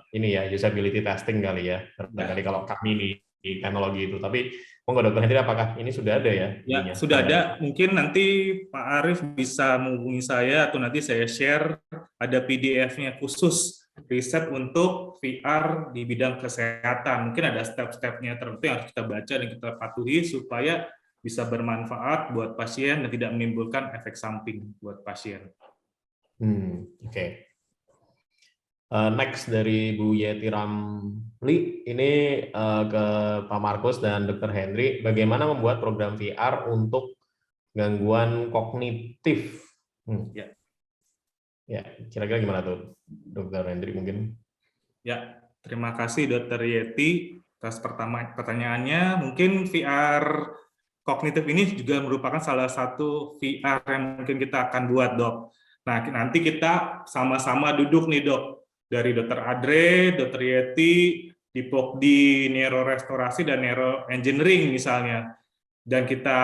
ini ya, usability testing kali ya. Barangkali kalau kami di teknologi itu. Tapi monggo Dr. Henry, apakah ini sudah ada ya? Ya, sudah ada. Mungkin nanti Pak Arif bisa menghubungi saya atau nanti saya share ada PDF-nya khusus riset untuk VR di bidang kesehatan. Mungkin ada step-stepnya tertentu yang harus kita baca dan kita patuhi supaya bisa bermanfaat buat pasien dan tidak menimbulkan efek samping buat pasien. Oke. Next dari Bu Yeti Ramli, ini ke Pak Markus dan Dr. Henry, bagaimana membuat program VR untuk gangguan kognitif? Ya, kira-kira gimana tuh, Dr. Henry mungkin? Ya, terima kasih Dr. Yeti atas pertanyaannya. Mungkin VR kognitif ini juga merupakan salah satu VR yang mungkin kita akan buat, Dok. Nah, nanti kita sama-sama duduk nih, Dok. Dari Dr. Adre, Dr. Yeti, di neurorestorasi dan neuroengineering misalnya. Dan kita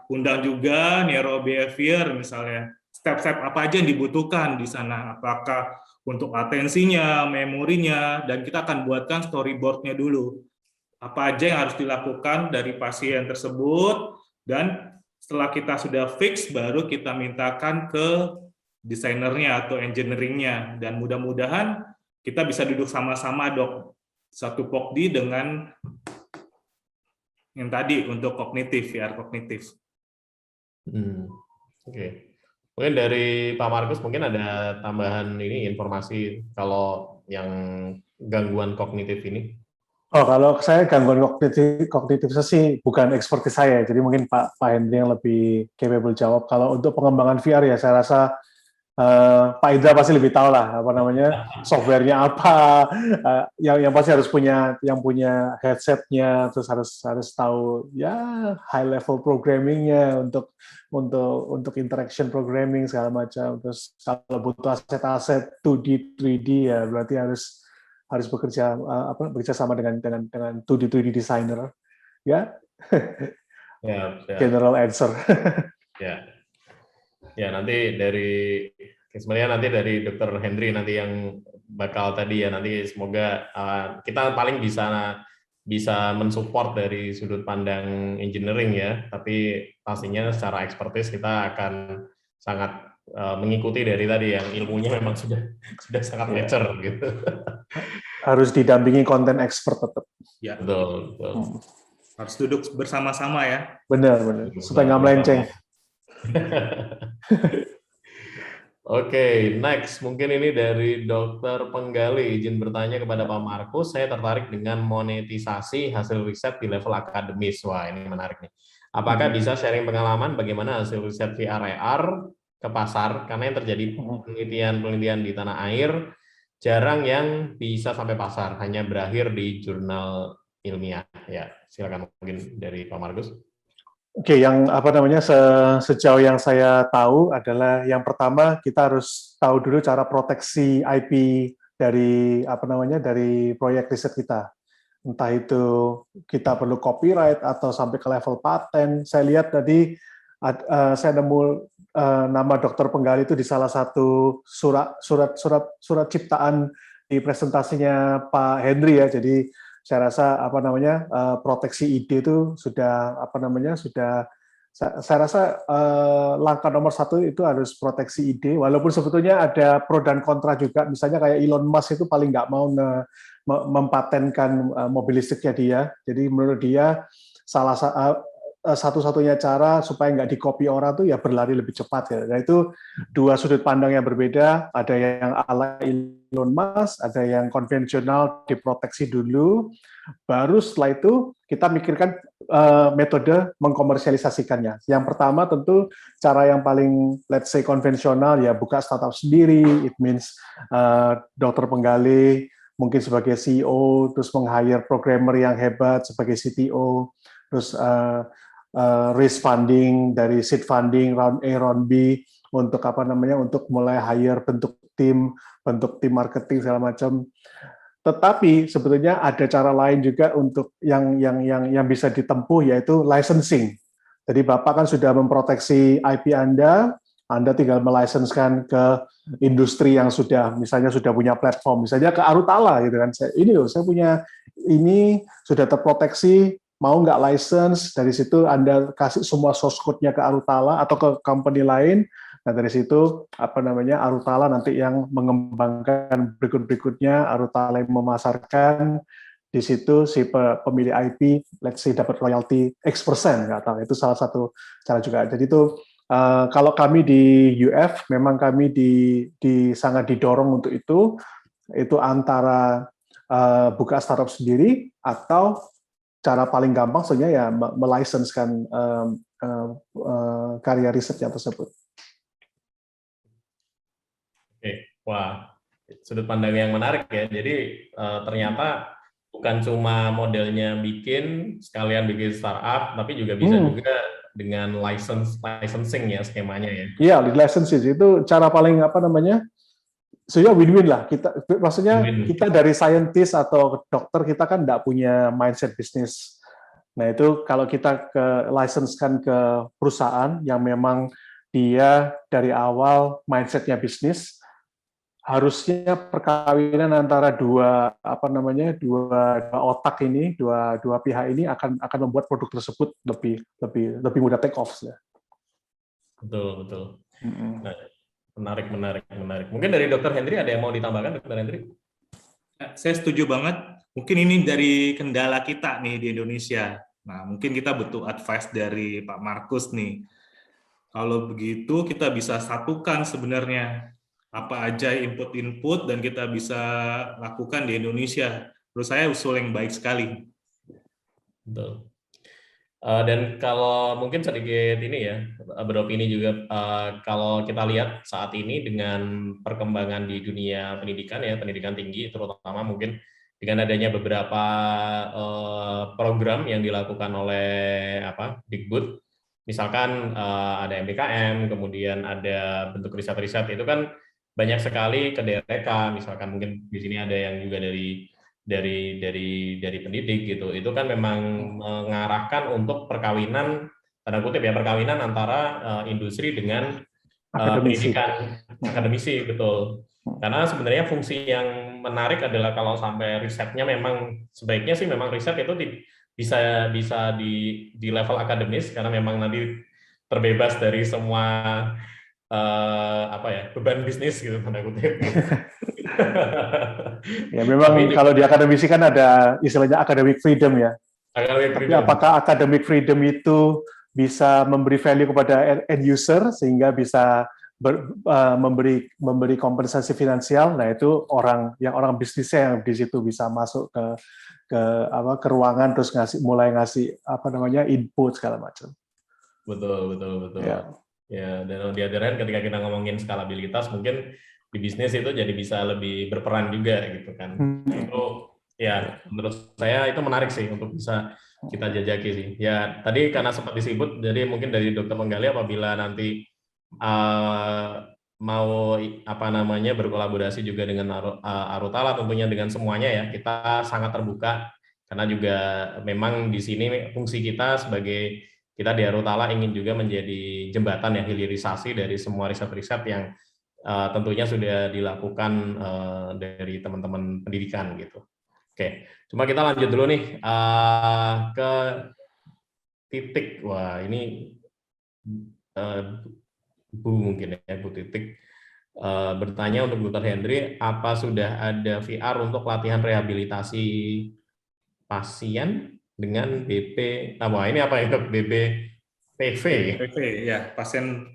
undang juga neurobehavior misalnya, step-step apa aja yang dibutuhkan di sana, apakah untuk atensinya, memorinya, dan kita akan buatkan storyboard-nya dulu. Apa aja yang harus dilakukan dari pasien tersebut, dan setelah kita sudah fix, baru kita mintakan ke desainernya atau engineering-nya, dan mudah-mudahan kita bisa duduk sama-sama dok, satu POCD dengan yang tadi untuk kognitif, VR kognitif. Oke. Mungkin dari Pak Markus mungkin ada tambahan ini informasi kalau yang gangguan kognitif ini. Oh, kalau saya gangguan kognitif sih bukan ekspertis saya, jadi mungkin Pak Hendri yang lebih capable jawab. Kalau untuk pengembangan VR ya saya rasa Pak Indra pasti lebih tahu lah apa namanya softwarenya apa, yang pasti harus punya headsetnya, terus harus tahu ya high level programmingnya untuk interaction programming segala macam. Terus kalau butuh aset-aset 2D 3D ya berarti harus bekerja sama dengan 2D 3D designer ya. General answer. Ya nanti sebenarnya nanti dari Dr. Hendri nanti yang bakal tadi ya, nanti semoga kita paling bisa mensupport dari sudut pandang engineering ya, tapi pastinya secara expertise kita akan sangat mengikuti dari tadi yang ilmunya memang sudah sangat mature gitu. Harus didampingi konten expert tetap. Ya. Betul. Harus duduk bersama-sama ya. Benar. Supaya nggak melenceng. Oke, next mungkin ini dari Dokter Penggali, izin bertanya kepada Pak Markus, saya tertarik dengan monetisasi hasil riset di level akademis. Wah, ini menarik nih. Apakah bisa sharing pengalaman bagaimana hasil riset VR AR ke pasar? Karena yang terjadi penelitian di tanah air jarang yang bisa sampai pasar, hanya berakhir di jurnal ilmiah. Ya, silakan mungkin dari Pak Markus. Oke, yang sejauh yang saya tahu adalah yang pertama kita harus tahu dulu cara proteksi IP dari dari proyek riset kita. Entah itu kita perlu copyright atau sampai ke level paten. Saya lihat tadi saya nemu nama Dokter Penggali itu di salah satu surat ciptaan di presentasinya Pak Hendri ya. Jadi saya rasa proteksi ide itu sudah saya rasa langkah nomor satu itu harus proteksi ide, walaupun sebetulnya ada pro dan kontra juga. Misalnya kayak Elon Musk itu paling nggak mau mempatenkan mobil listriknya dia. Jadi menurut dia satu-satunya cara supaya nggak di-copy orang tuh ya berlari lebih cepat ya. Nah itu dua sudut pandang yang berbeda. Ada yang ala Elon Musk, ada yang konvensional diproteksi dulu. Baru setelah itu kita mikirkan metode mengkomersialisasikannya. Yang pertama tentu cara yang paling let's say konvensional ya buka startup sendiri. It means Dokter Penggali mungkin sebagai CEO, terus meng-hire programmer yang hebat sebagai CTO, terus raise funding dari seed funding round A, round B untuk untuk mulai hire bentuk tim marketing segala macam. Tetapi sebetulnya ada cara lain juga untuk yang bisa ditempuh yaitu licensing. Jadi Bapak kan sudah memproteksi IP Anda tinggal melicenskan ke industri yang sudah punya platform, misalnya ke Arutala gitu kan. Saya punya ini sudah terproteksi, mau nggak license, dari situ Anda kasih semua source code-nya ke Arutala atau ke company lain. Nah dari situ Arutala nanti yang mengembangkan berikutnya, Arutala yang memasarkan, di situ si pemilik IP let's say dapat royalty X%, nggak tahu, itu salah satu cara juga. Jadi itu kalau kami di UF memang kami sangat didorong untuk itu antara buka startup sendiri atau cara paling gampang sebenarnya ya melicenskan karya risetnya tersebut. Oke, wah, sudut pandang yang menarik ya. Jadi ternyata bukan cuma modelnya bikin startup, tapi juga bisa juga dengan licensing ya skemanya ya. Iya, licensing itu cara paling sebenarnya win-win lah. Kita dari scientist atau dokter kita kan nggak punya mindset bisnis. Nah itu kalau kita license-kan ke perusahaan yang memang dia dari awal mindsetnya bisnis, harusnya perkawinan antara dua otak ini, dua pihak ini akan membuat produk tersebut lebih mudah take off ya. Betul. Nah, menarik. Mungkin dari Dr. Hendri ada yang mau ditambahkan, Dr. Hendri? Saya setuju banget. Mungkin ini dari kendala kita nih di Indonesia. Nah, mungkin kita butuh advice dari Pak Markus nih. Kalau begitu kita bisa satukan sebenarnya apa aja input-input dan kita bisa lakukan di Indonesia. Menurut saya usul yang baik sekali. Betul. Dan kalau mungkin sedikit ini ya, beropini juga, kalau kita lihat saat ini dengan perkembangan di dunia pendidikan ya, pendidikan tinggi terutama mungkin dengan adanya beberapa program yang dilakukan oleh Dikbud, misalkan ada MBKM, kemudian ada bentuk riset-riset, itu kan banyak sekali ke DRK, misalkan mungkin di sini ada yang juga dari pendidik gitu. Itu kan memang mengarahkan untuk perkawinan, tanda kutip ya, perkawinan antara industri dengan pendidikan akademisi, betul. Karena sebenarnya fungsi yang menarik adalah kalau sampai risetnya memang sebaiknya sih memang riset itu bisa di level akademis, karena memang nanti terbebas dari semua beban bisnis gitu, tanda kutip. Ya memang kalau di akademisi kan ada istilahnya academic freedom ya. Tapi apakah academic freedom itu bisa memberi value kepada end user sehingga bisa memberi kompensasi finansial? Nah itu orang bisnisnya yang di situ bisa masuk ke ruangan terus mulai ngasih input segala macam. Betul. Ya, dan di other hand ketika kita ngomongin skalabilitas, mungkin di bisnis itu jadi bisa lebih berperan juga gitu kan. Itu ya menurut saya itu menarik sih untuk bisa kita jajaki sih. Ya tadi karena sempat disebut, jadi mungkin dari Dr. Menggali apabila nanti mau berkolaborasi juga dengan Arutala, tentunya dengan semuanya ya, kita sangat terbuka karena juga memang di sini fungsi kita sebagai kita di Arutala ingin juga menjadi jembatan ya, hilirisasi dari semua riset-riset yang tentunya sudah dilakukan dari teman-teman pendidikan gitu. Oke, cuma kita lanjut dulu nih ke Titik. Wah ini Bu mungkin ya, Bu Titik bertanya untuk Dr. Hendri, apa sudah ada VR untuk latihan rehabilitasi pasien dengan BPPV ya, pasien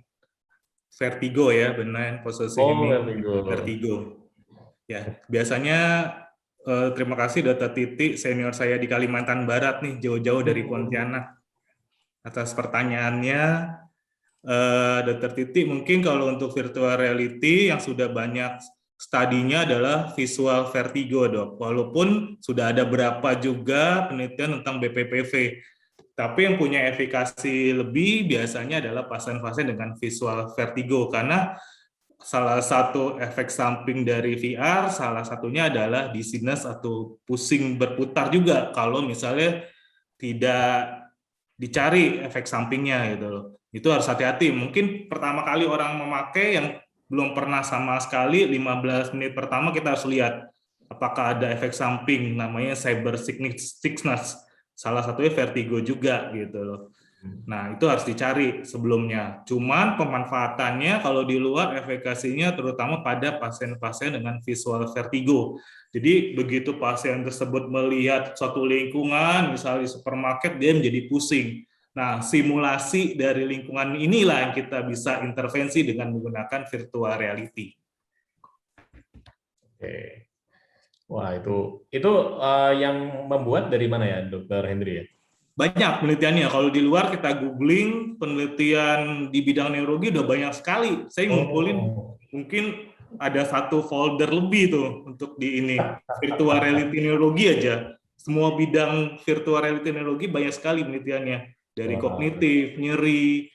vertigo ya, benar posisi ini vertigo. Ya, biasanya terima kasih Dr. Titik, senior saya di Kalimantan Barat nih, jauh-jauh dari Pontianak, atas pertanyaannya. Dr. Titik, mungkin kalau untuk virtual reality yang sudah banyak studinya adalah visual vertigo, Dok. Walaupun sudah ada berapa juga penelitian tentang BPPV. Tapi yang punya efikasi lebih biasanya adalah pasien-pasien dengan visual vertigo, karena salah satu efek samping dari VR, salah satunya adalah dizziness atau pusing berputar juga kalau misalnya tidak dicari efek sampingnya gitu loh. Itu harus hati-hati. Mungkin pertama kali orang memakai yang belum pernah sama sekali, 15 menit pertama kita harus lihat apakah ada efek samping, namanya cyber sickness. Salah satunya vertigo juga gitu loh. Nah, itu harus dicari sebelumnya. Cuman pemanfaatannya kalau di luar efikasinya terutama pada pasien-pasien dengan visual vertigo. Jadi begitu pasien tersebut melihat suatu lingkungan, misalnya di supermarket, dia menjadi pusing. Nah, simulasi dari lingkungan inilah yang kita bisa intervensi dengan menggunakan virtual reality. Oke. Wah, itu yang membuat dari mana ya, Dr. Hendri ya? Banyak penelitiannya. Kalau di luar kita googling penelitian di bidang neurologi udah banyak sekali. Saya ngumpulin mungkin ada satu folder lebih tuh untuk di ini virtual reality neurologi aja. Semua bidang virtual reality neurologi banyak sekali penelitiannya. Dari kognitif, nyeri,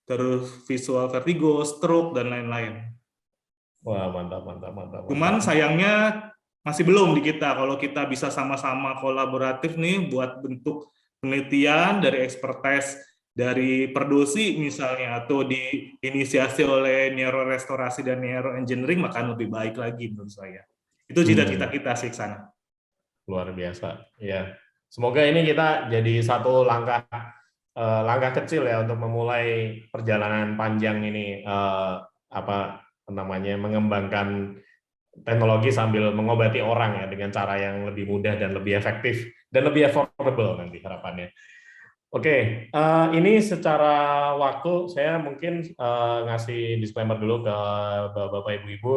terus visual vertigo, stroke, dan lain-lain. Wah, mantap. Cuman sayangnya masih belum di kita. Kalau kita bisa sama-sama kolaboratif nih buat bentuk penelitian dari expertise dari Perdosi misalnya, atau diinisiasi oleh neurorestorasi dan neuroengineering, maka lebih baik lagi menurut saya. Itu cita-cita kita sih ke sana. Luar biasa. Ya, semoga ini kita jadi satu langkah kecil ya untuk memulai perjalanan panjang ini, mengembangkan teknologi sambil mengobati orang ya dengan cara yang lebih mudah dan lebih efektif dan lebih affordable nanti harapannya. Oke, ini secara waktu saya mungkin ngasih disclaimer dulu ke Bapak Ibu-Ibu.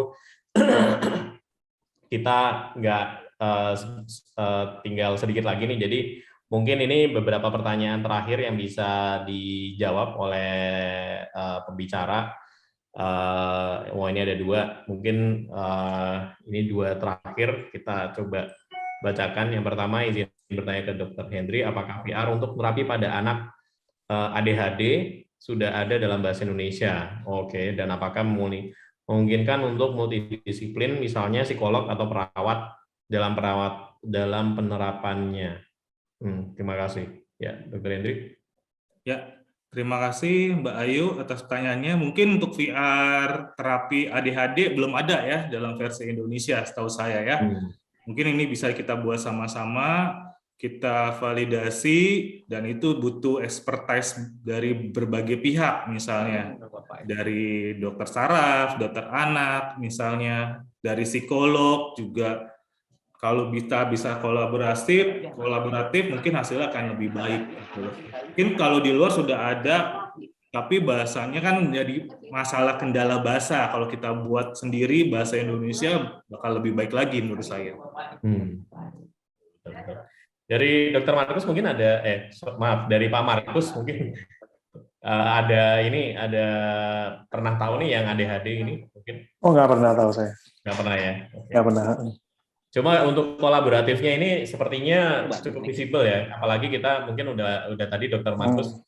Kita nggak tinggal sedikit lagi nih, jadi mungkin ini beberapa pertanyaan terakhir yang bisa dijawab oleh pembicara. Ini ada 2, mungkin ini 2 terakhir kita coba bacakan. Yang pertama, izin bertanya ke Dr. Hendry, apakah VR untuk terapi pada anak ADHD sudah ada dalam bahasa Indonesia? Oke, dan apakah memungkinkan untuk multidisiplin, misalnya psikolog atau perawat dalam penerapannya? Terima kasih. Ya, Dr. Hendry. Ya, terima kasih Mbak Ayu atas pertanyaannya. Mungkin untuk VR terapi ADHD belum ada ya dalam versi Indonesia, setahu saya ya. Mungkin ini bisa kita buat sama-sama, kita validasi, dan itu butuh expertise dari berbagai pihak, misalnya dari dokter saraf, dokter anak, misalnya dari psikolog juga. Kalau bisa kolaboratif, mungkin hasilnya akan lebih baik. Mungkin kalau di luar sudah ada, tapi bahasanya kan menjadi masalah kendala bahasa. Kalau kita buat sendiri bahasa Indonesia bakal lebih baik lagi menurut saya. Dari Dr. Markus mungkin ada, dari Pak Markus mungkin ada pernah tahu nih yang ADHD ini mungkin? Oh, nggak pernah tahu saya. Nggak pernah ya? Nggak pernah. Cuma untuk kolaboratifnya ini sepertinya cukup visible ya, apalagi kita mungkin udah tadi Dr. Markus,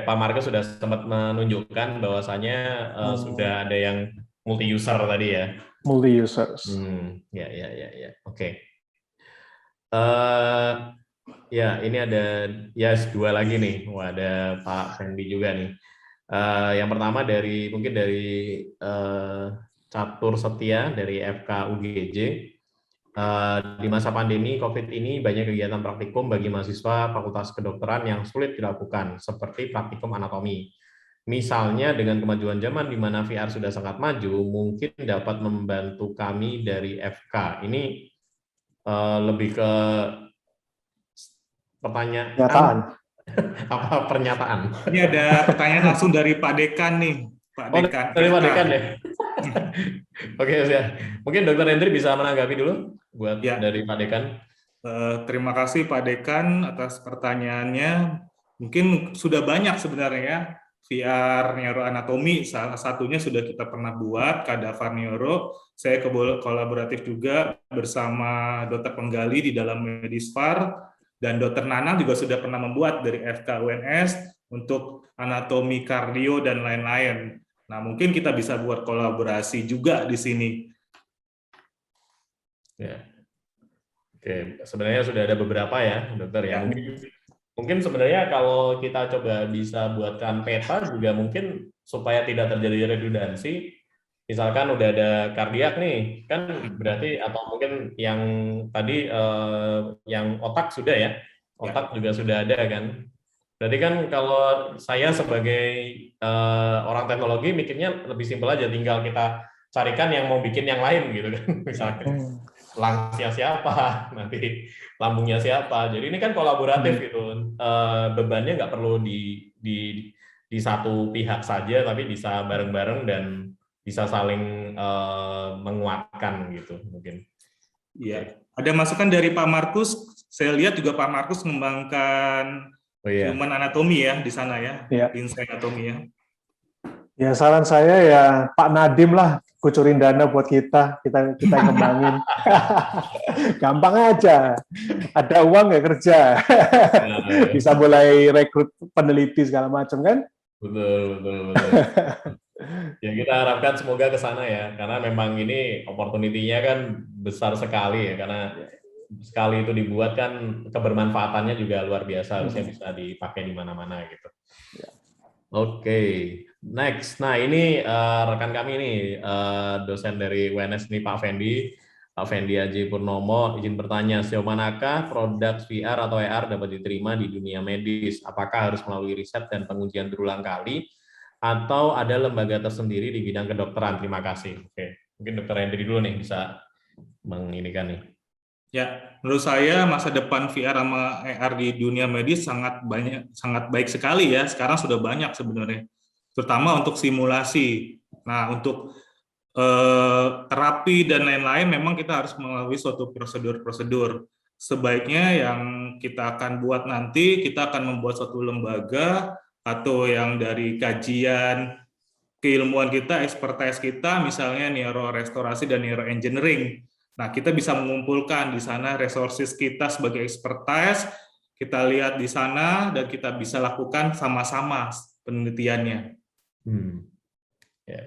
Pak Markus sudah sempat menunjukkan bahwasanya sudah ada yang multi user tadi ya. Multi users. Ya. Oke. Ya, ini ada 2 lagi nih. Wah, ada Pak Fendi juga nih. Yang pertama mungkin dari Catur Setia dari FK UGJ. Di masa pandemi COVID ini banyak kegiatan praktikum bagi mahasiswa Fakultas Kedokteran yang sulit dilakukan, seperti praktikum anatomi. Misalnya dengan kemajuan zaman di mana VR sudah sangat maju, mungkin dapat membantu kami dari FK. Ini lebih ke pertanyaan. Apa pernyataan? Ini ada pertanyaan langsung dari Pak Dekan nih. Pak Dekan. Dari Pak Dekan ya. Oke, ya. Mungkin Dr. Hendry bisa menanggapi dulu buat dari Pak Dekan. Terima kasih Pak Dekan atas pertanyaannya. Mungkin sudah banyak sebenarnya VR neuroanatomi, salah satunya sudah kita pernah buat, Kadavar Neuro. Saya kolaboratif juga bersama Dr. Penggali di dalam Medisfar, dan Dr. Nanang juga sudah pernah membuat dari FK UNS untuk anatomi kardio dan lain-lain. Nah, mungkin kita bisa buat kolaborasi juga di sini. Ya. Oke, sebenarnya sudah ada beberapa ya, dokter ya. Mungkin sebenarnya kalau kita coba bisa buatkan peta juga mungkin supaya tidak terjadi redundansi. Misalkan udah ada kardiak nih, kan berarti, atau mungkin yang tadi yang otak sudah ya, otak juga sudah ada kan. Berarti kan kalau saya sebagai orang teknologi mikirnya lebih simpel aja, tinggal kita carikan yang mau bikin yang lain gitu kan, misalkan langsnya siapa, nanti lambungnya siapa. Jadi ini kan kolaboratif gitu, bebannya nggak perlu di satu pihak saja, tapi bisa bareng-bareng dan bisa saling menguatkan gitu mungkin. Iya, ada masukan dari Pak Markus. Saya lihat juga Pak Markus mengembangkan human anatomi ya di sana ya, Insight anatomi ya. Ya, saran saya ya Pak Nadim lah, kucurin dana buat kita kembangin. Gampang aja, ada uang ya kerja. Bisa mulai rekrut peneliti segala macam kan? Betul. Ya, kita harapkan semoga ke sana ya, karena memang ini opportunity-nya kan besar sekali ya, karena sekali itu dibuat kan kebermanfaatannya juga luar biasa, harusnya bisa dipakai di mana-mana gitu. Oke, next. Nah ini rekan kami nih, dosen dari UNS nih Pak Fendi Aji Purnomo, izin bertanya, sejauh manakah produk VR atau AR dapat diterima di dunia medis? Apakah harus melalui riset dan pengujian berulang kali, atau ada lembaga tersendiri di bidang kedokteran? Terima kasih. Oke, mungkin Dokter Hendri dulu nih bisa menginikan nih. Ya, menurut saya masa depan VR sama AR di dunia medis sangat baik sekali ya. Sekarang sudah banyak sebenarnya, terutama untuk simulasi. Nah, untuk terapi dan lain-lain memang kita harus melalui suatu prosedur-prosedur. Sebaiknya yang kita akan buat nanti, kita akan membuat suatu lembaga atau yang dari kajian keilmuan kita, expertise kita, misalnya neurorestorasi dan neuroengineering. Nah, kita bisa mengumpulkan di sana resources kita sebagai expertise, kita lihat di sana dan kita bisa lakukan sama-sama penelitiannya. Ya.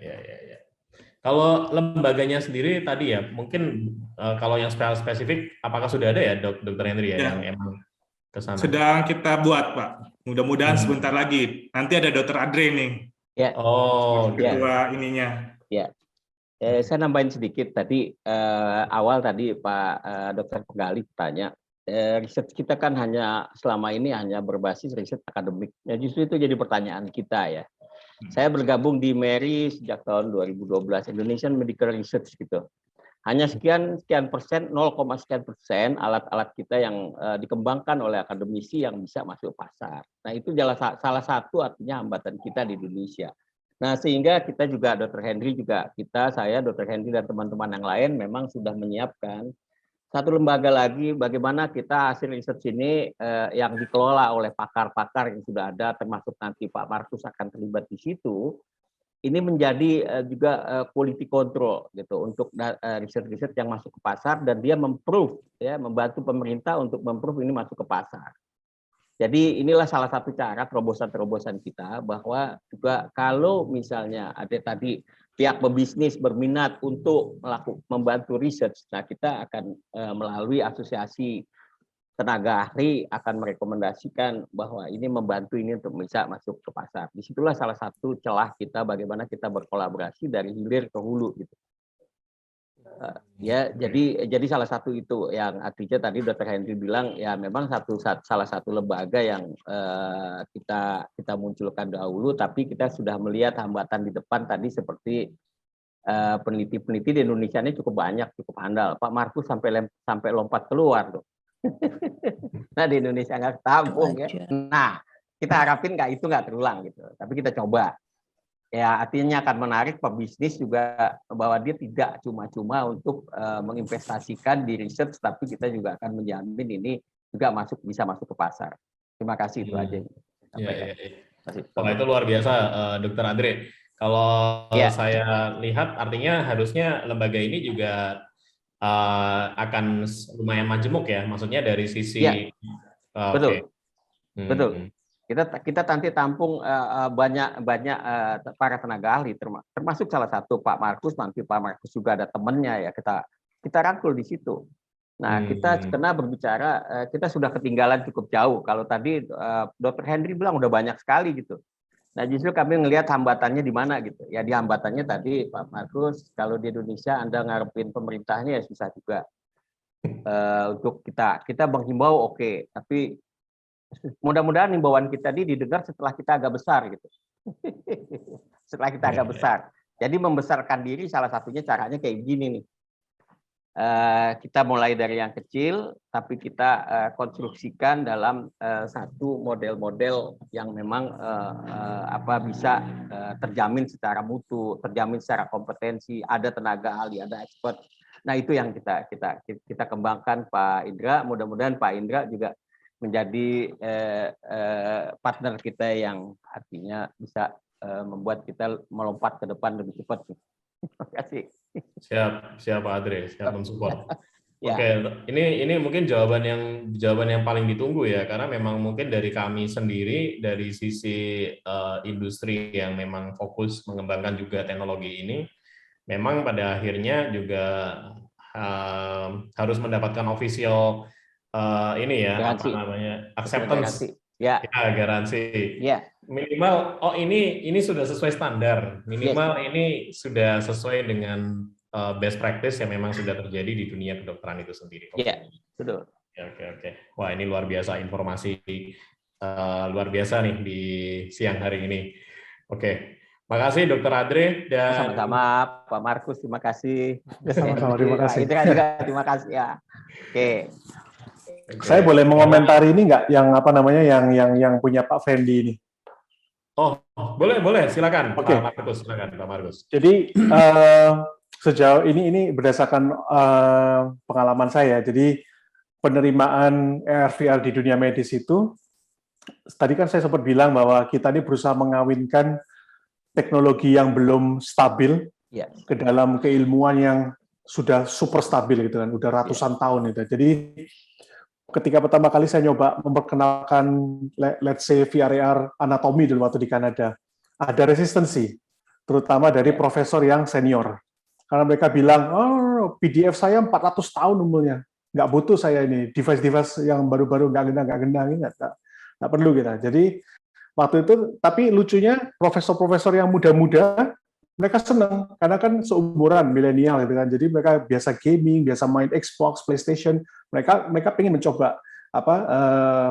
Kalau lembaganya sendiri tadi ya, mungkin kalau yang spesifik, apakah sudah ada ya Dokter Henry ya, yang emang ke sana? Sedang kita buat, Pak. Mudah-mudahan sebentar lagi. Nanti ada Dokter Adre nih. Ya. Ketua ininya. Ya. Saya nambahin sedikit tadi awal tadi Pak Dokter Penggali tanya, riset kita kan selama ini hanya berbasis riset akademik. Ya, justru itu jadi pertanyaan kita ya. Saya bergabung di MERI sejak tahun 2012, Indonesian Medical Research gitu. Hanya sekian persen, 0, sekian persen alat-alat kita yang dikembangkan oleh akademisi yang bisa masuk pasar. Nah itu salah satu artinya hambatan kita di Indonesia. Nah sehingga kita juga, Dr. Henry juga, saya, Dr. Henry dan teman-teman yang lain memang sudah menyiapkan satu lembaga lagi bagaimana kita hasil riset ini yang dikelola oleh pakar-pakar yang sudah ada, termasuk nanti Pak Markus akan terlibat di situ, ini menjadi juga quality control gitu untuk riset-riset yang masuk ke pasar dan dia memprove ya, membantu pemerintah untuk memprove ini masuk ke pasar. Jadi inilah salah satu cara terobosan-terobosan kita bahwa juga kalau misalnya ada tadi pihak pebisnis berminat untuk membantu riset, nah kita akan melalui asosiasi tenaga ahli akan merekomendasikan bahwa ini membantu ini untuk bisa masuk ke pasar. Disitulah salah satu celah kita bagaimana kita berkolaborasi dari hilir ke hulu gitu. Ya, jadi salah satu itu yang artinya tadi Dr. Henry bilang ya memang salah satu lembaga yang kita munculkan dahulu, tapi kita sudah melihat hambatan di depan tadi seperti peneliti-peneliti di Indonesia ini cukup banyak, cukup handal. Pak Markus sampai lompat keluar tuh. Nah di Indonesia nggak ketampung ya. Nah kita harapin itu nggak terulang gitu. Tapi kita coba. Ya artinya akan menarik pebisnis juga bahwa dia tidak cuma-cuma untuk menginvestasikan di riset, tapi kita juga akan menjamin ini juga bisa masuk ke pasar. Terima kasih itu aja. Kalau itu luar biasa, Dokter Andre. Kalau saya lihat artinya harusnya lembaga ini juga akan lumayan majemuk ya, maksudnya dari sisi betul. Betul. Kita nanti tampung banyak para tenaga ahli, termasuk salah satu Pak Markus, nanti Pak Markus juga ada temannya ya, kita rangkul di situ. Nah kita kena berbicara, kita sudah ketinggalan cukup jauh. Kalau tadi Dr. Henry bilang udah banyak sekali gitu. Nah justru kami ngelihat hambatannya di mana gitu. Ya di hambatannya tadi Pak Markus, kalau di Indonesia Anda ngarepin pemerintahnya ya susah juga. Untuk kita menghimbau oke, tapi mudah-mudahan himbauan kita ini didengar setelah kita agak besar gitu. Setelah kita agak besar. Jadi membesarkan diri salah satunya caranya kayak gini nih. Kita mulai dari yang kecil, tapi kita konstruksikan dalam satu model-model yang memang bisa terjamin secara mutu, terjamin secara kompetensi, ada tenaga ahli, ada expert. Nah itu yang kita kembangkan Pak Indra. Mudah-mudahan Pak Indra juga menjadi partner kita yang artinya bisa membuat kita melompat ke depan lebih cepat. Terima kasih. Siap Pak Adre, siap mensupport. Oke, ini mungkin jawaban yang paling ditunggu ya, karena memang mungkin dari kami sendiri dari sisi industri yang memang fokus mengembangkan juga teknologi ini, memang pada akhirnya juga harus mendapatkan official ini ya, acceptance Ya. Ya, garansi. Ya. Minimal, oh ini sudah sesuai standar. Minimal ini sudah sesuai dengan best practice yang memang sudah terjadi di dunia kedokteran itu sendiri. Iya, betul. Oke. Wah, ini luar biasa informasi luar biasa nih di siang hari ini. Oke. Makasih Dokter Adre dan sama-sama Pak Markus, terima kasih. Sama-sama, terima kasih. Terima kasih ya. Oke. Saya boleh mengomentari ini nggak yang apa namanya yang punya Pak Fendi ini? Oh, boleh, silakan. Oke. Pak Markus, silakan Pak Markus. Jadi sejauh ini berdasarkan pengalaman saya. Jadi penerimaan AR/VR di dunia medis itu, tadi kan saya sempat bilang bahwa kita ini berusaha mengawinkan teknologi yang belum stabil ke dalam keilmuan yang sudah super stabil gitu kan, udah ratusan tahun itu. Jadi ketika pertama kali saya nyoba memperkenalkan let's say VR anatomi dulu waktu di Kanada, ada resistensi, terutama dari profesor yang senior. Karena mereka bilang, oh PDF saya 400 tahun umurnya, nggak butuh saya ini, device-device yang baru-baru nggak perlu kita. Jadi waktu itu, tapi lucunya profesor-profesor yang muda-muda, mereka senang karena kan seumuran milenial gitu kan. Jadi mereka biasa gaming, biasa main Xbox, PlayStation. Mereka pengen mencoba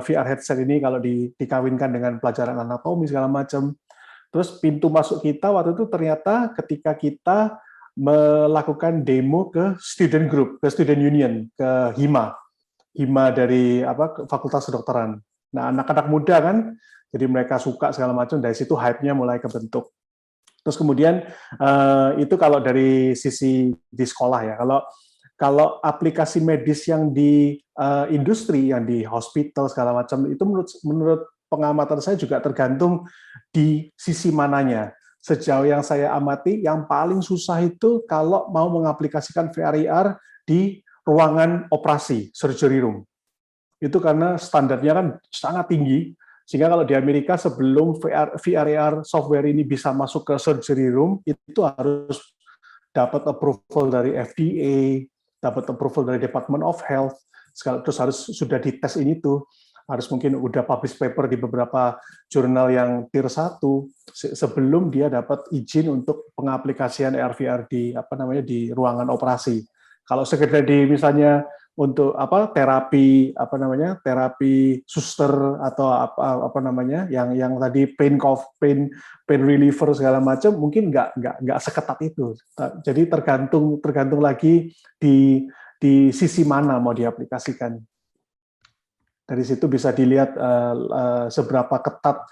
VR headset ini kalau dikawinkan dengan pelajaran anatomi segala macam. Terus pintu masuk kita waktu itu ternyata ketika kita melakukan demo ke student group, ke student union, ke HIMA dari Fakultas Kedokteran. Nah, anak-anak muda kan, jadi mereka suka segala macam, dari situ hype-nya mulai kebentuk. Terus kemudian itu kalau dari sisi di sekolah ya. Kalau aplikasi medis yang di industri, yang di hospital segala macam, itu menurut pengamatan saya juga tergantung di sisi mananya. Sejauh yang saya amati, yang paling susah itu kalau mau mengaplikasikan VR di ruangan operasi, surgery room. Itu karena standarnya kan sangat tinggi, sehingga kalau di Amerika sebelum VR software ini bisa masuk ke surgery room, itu harus dapat approval dari FDA, dapat approval dari Department of Health, terus harus sudah dites ini tuh, harus mungkin udah publish paper di beberapa jurnal yang tier 1 sebelum dia dapat izin untuk pengaplikasian AR/VR di di ruangan operasi. Kalau sekedar di misalnya untuk terapi suster atau yang tadi pain reliever segala macam mungkin nggak seketat itu. Jadi tergantung lagi di sisi mana mau diaplikasikan. Dari situ bisa dilihat seberapa ketat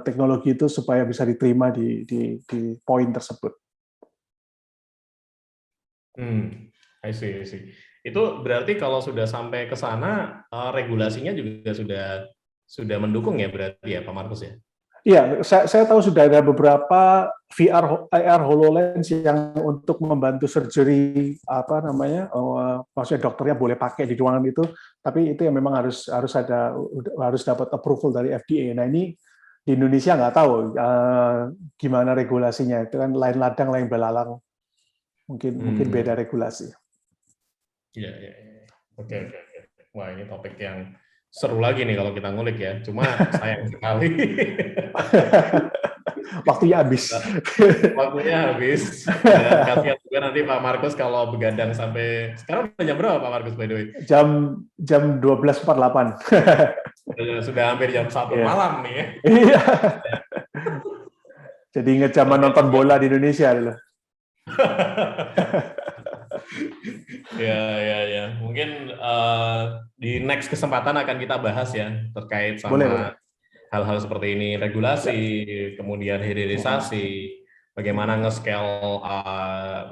teknologi itu supaya bisa diterima di poin tersebut. I see. Itu berarti kalau sudah sampai ke sana, regulasinya juga sudah mendukung ya berarti ya Pak Markus ya? Iya, saya tahu sudah ada beberapa VR AR HoloLens yang untuk membantu surgery maksudnya dokternya boleh pakai di ruangan itu, tapi itu yang memang harus dapat approval dari FDA. Nah ini di Indonesia nggak tahu gimana regulasinya, itu kan lain ladang lain belalang, mungkin beda regulasi. Iya. Oke. Wah, ini topik yang seru lagi nih kalau kita ngulik ya. Cuma sayang sekali. Waktunya habis. Dan kasihan juga nanti Pak Markus kalau begadang sampai sekarang jam berapa Pak Markus by the way? Jam 12.48. Sudah hampir jam 1 malam nih ya. Iya. Jadi ingat zaman nonton bola di Indonesia dulu. Ya. Mungkin di next kesempatan akan kita bahas ya terkait sama boleh. Hal-hal seperti ini, regulasi, kemudian hilirisasi, bagaimana nge-scale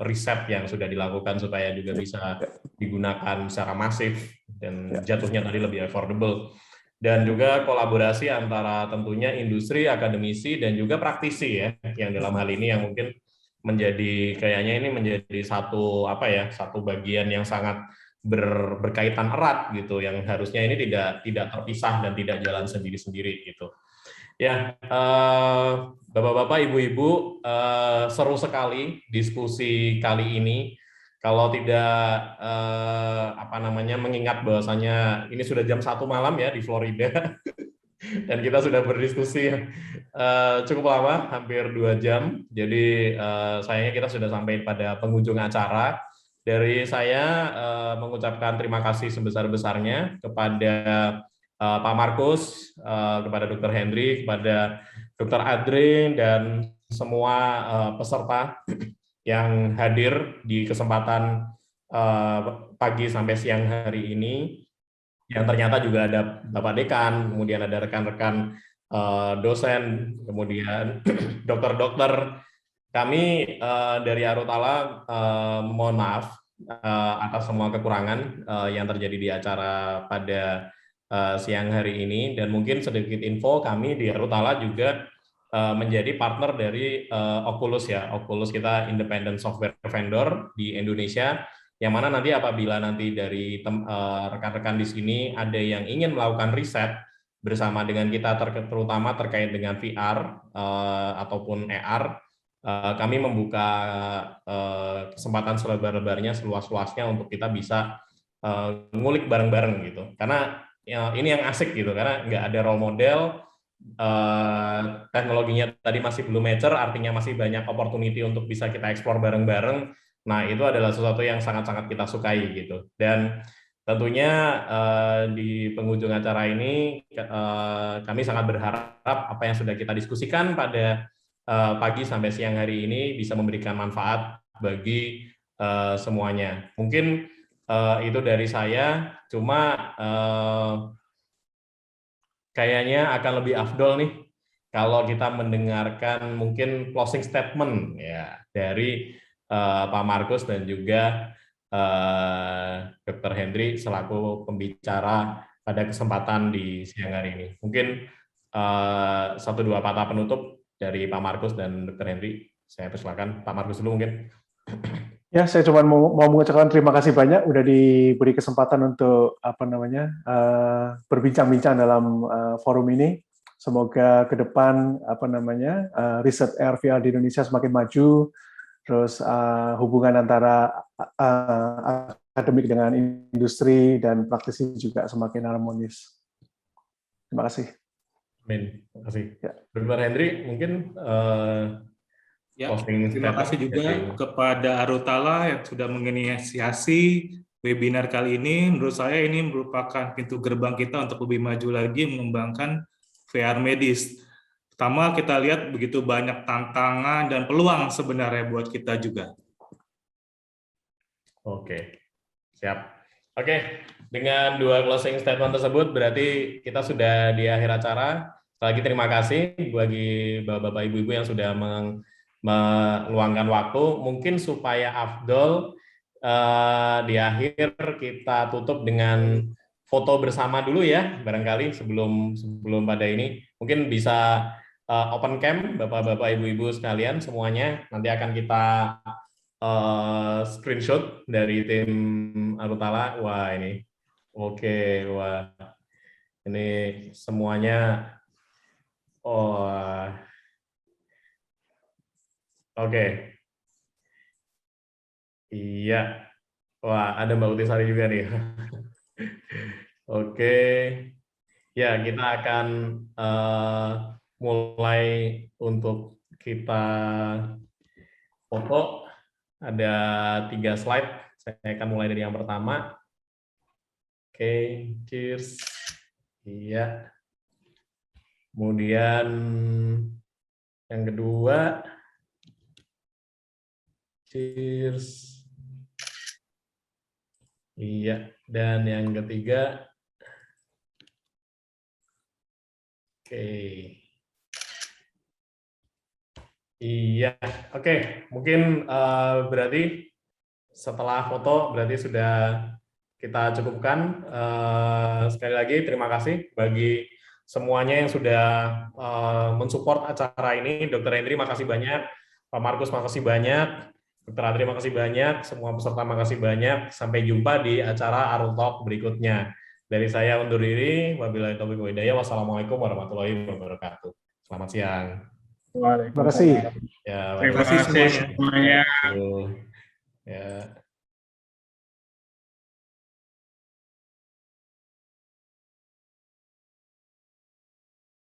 riset yang sudah dilakukan supaya juga bisa digunakan secara masif dan jatuhnya tadi lebih affordable. Dan juga kolaborasi antara tentunya industri, akademisi, dan juga praktisi ya, yang dalam hal ini yang mungkin kayaknya ini menjadi satu bagian yang sangat berkaitan erat gitu, yang harusnya ini tidak terpisah dan tidak jalan sendiri-sendiri gitu. Ya, Bapak-bapak, Ibu-ibu, seru sekali diskusi kali ini. Kalau tidak mengingat bahwasanya ini sudah jam 1 malam ya di Florida. dan kita sudah berdiskusi cukup lama, hampir 2 jam. Jadi sayangnya kita sudah sampai pada penghujung acara. Dari saya mengucapkan terima kasih sebesar-besarnya kepada Pak Markus, kepada Dr. Hendri, kepada Dr. Adre, dan semua peserta yang hadir di kesempatan pagi sampai siang hari ini, yang ternyata juga ada Bapak Dekan, kemudian ada rekan-rekan dosen, kemudian dokter-dokter. Kami dari Arutala mohon maaf atas semua kekurangan yang terjadi di acara pada siang hari ini, dan mungkin sedikit info, kami di Arutala juga menjadi partner dari Oculus ya. Oculus kita independent software vendor di Indonesia, yang mana nanti apabila nanti dari rekan-rekan di sini ada yang ingin melakukan riset bersama dengan kita, terutama terkait dengan VR ataupun AR, kami membuka kesempatan selebar-lebarnya, seluas-luasnya untuk kita bisa ngulik bareng-bareng gitu. Karena ini yang asik gitu, karena nggak ada role model, teknologinya tadi masih belum mature, artinya masih banyak opportunity untuk bisa kita eksplor bareng-bareng. Nah, itu adalah sesuatu yang sangat-sangat kita sukai gitu. Dan tentunya di penghujung acara ini kami sangat berharap apa yang sudah kita diskusikan pada pagi sampai siang hari ini bisa memberikan manfaat bagi semuanya. Mungkin itu dari saya, cuma kayaknya akan lebih afdol nih kalau kita mendengarkan mungkin closing statement ya dari Pak Markus dan juga Dr. Hendri selaku pembicara pada kesempatan di siang hari ini. Mungkin 1-2 patah penutup dari Pak Markus dan Dr. Hendri. Saya persilakan Pak Markus dulu mungkin. Ya, saya cuma mau mengucapkan terima kasih banyak udah diberi kesempatan untuk berbincang-bincang dalam forum ini. Semoga ke depan riset AR/VR di Indonesia semakin maju, terus hubungan antara akademik dengan industri dan praktisi juga semakin harmonis. Terima kasih. Amin. Terima kasih. Ya. Dr. Hendri, mungkin ya, terima kasih juga kepada Arutala yang sudah menginisiasi webinar kali ini. Menurut saya ini merupakan pintu gerbang kita untuk lebih maju lagi mengembangkan VR medis. Pertama, kita lihat begitu banyak tantangan dan peluang sebenarnya buat kita juga. Oke, siap. Oke, dengan 2 closing statement tersebut berarti kita sudah di akhir acara. Sekali lagi terima kasih bagi Bapak Ibu-Ibu yang sudah meluangkan waktu. Mungkin supaya afdol di akhir kita tutup dengan foto bersama dulu ya, barangkali sebelum pada ini. Mungkin bisa open cam Bapak-Bapak Ibu-Ibu sekalian semuanya. Nanti akan kita screenshot dari tim Arutala. Wah, ini oke, wah ini semuanya. Oh, oke. Iya. Wah, ada Mbak Utisari juga nih. Oke. Ya, kita akan mulai untuk kita foto. Ada 3 slide. Saya akan mulai dari yang pertama. Oke, cheers. Iya. Kemudian yang kedua, cheers. Iya, dan yang ketiga, oke. Iya, oke. Mungkin berarti setelah foto berarti sudah kita cukupkan. Sekali lagi terima kasih bagi semuanya yang sudah mensupport acara ini. Dr. Hendri, makasih banyak. Pak Markus, makasih banyak. Dr. Adri, makasih banyak. Semua peserta, makasih banyak. Sampai jumpa di acara Arutalk berikutnya. Dari saya undur diri. Wabillahi taufiq wal hidayah. Wassalamualaikum warahmatullahi wabarakatuh. Selamat siang. Terima kasih. Ya, terima kasih semuanya. Ya.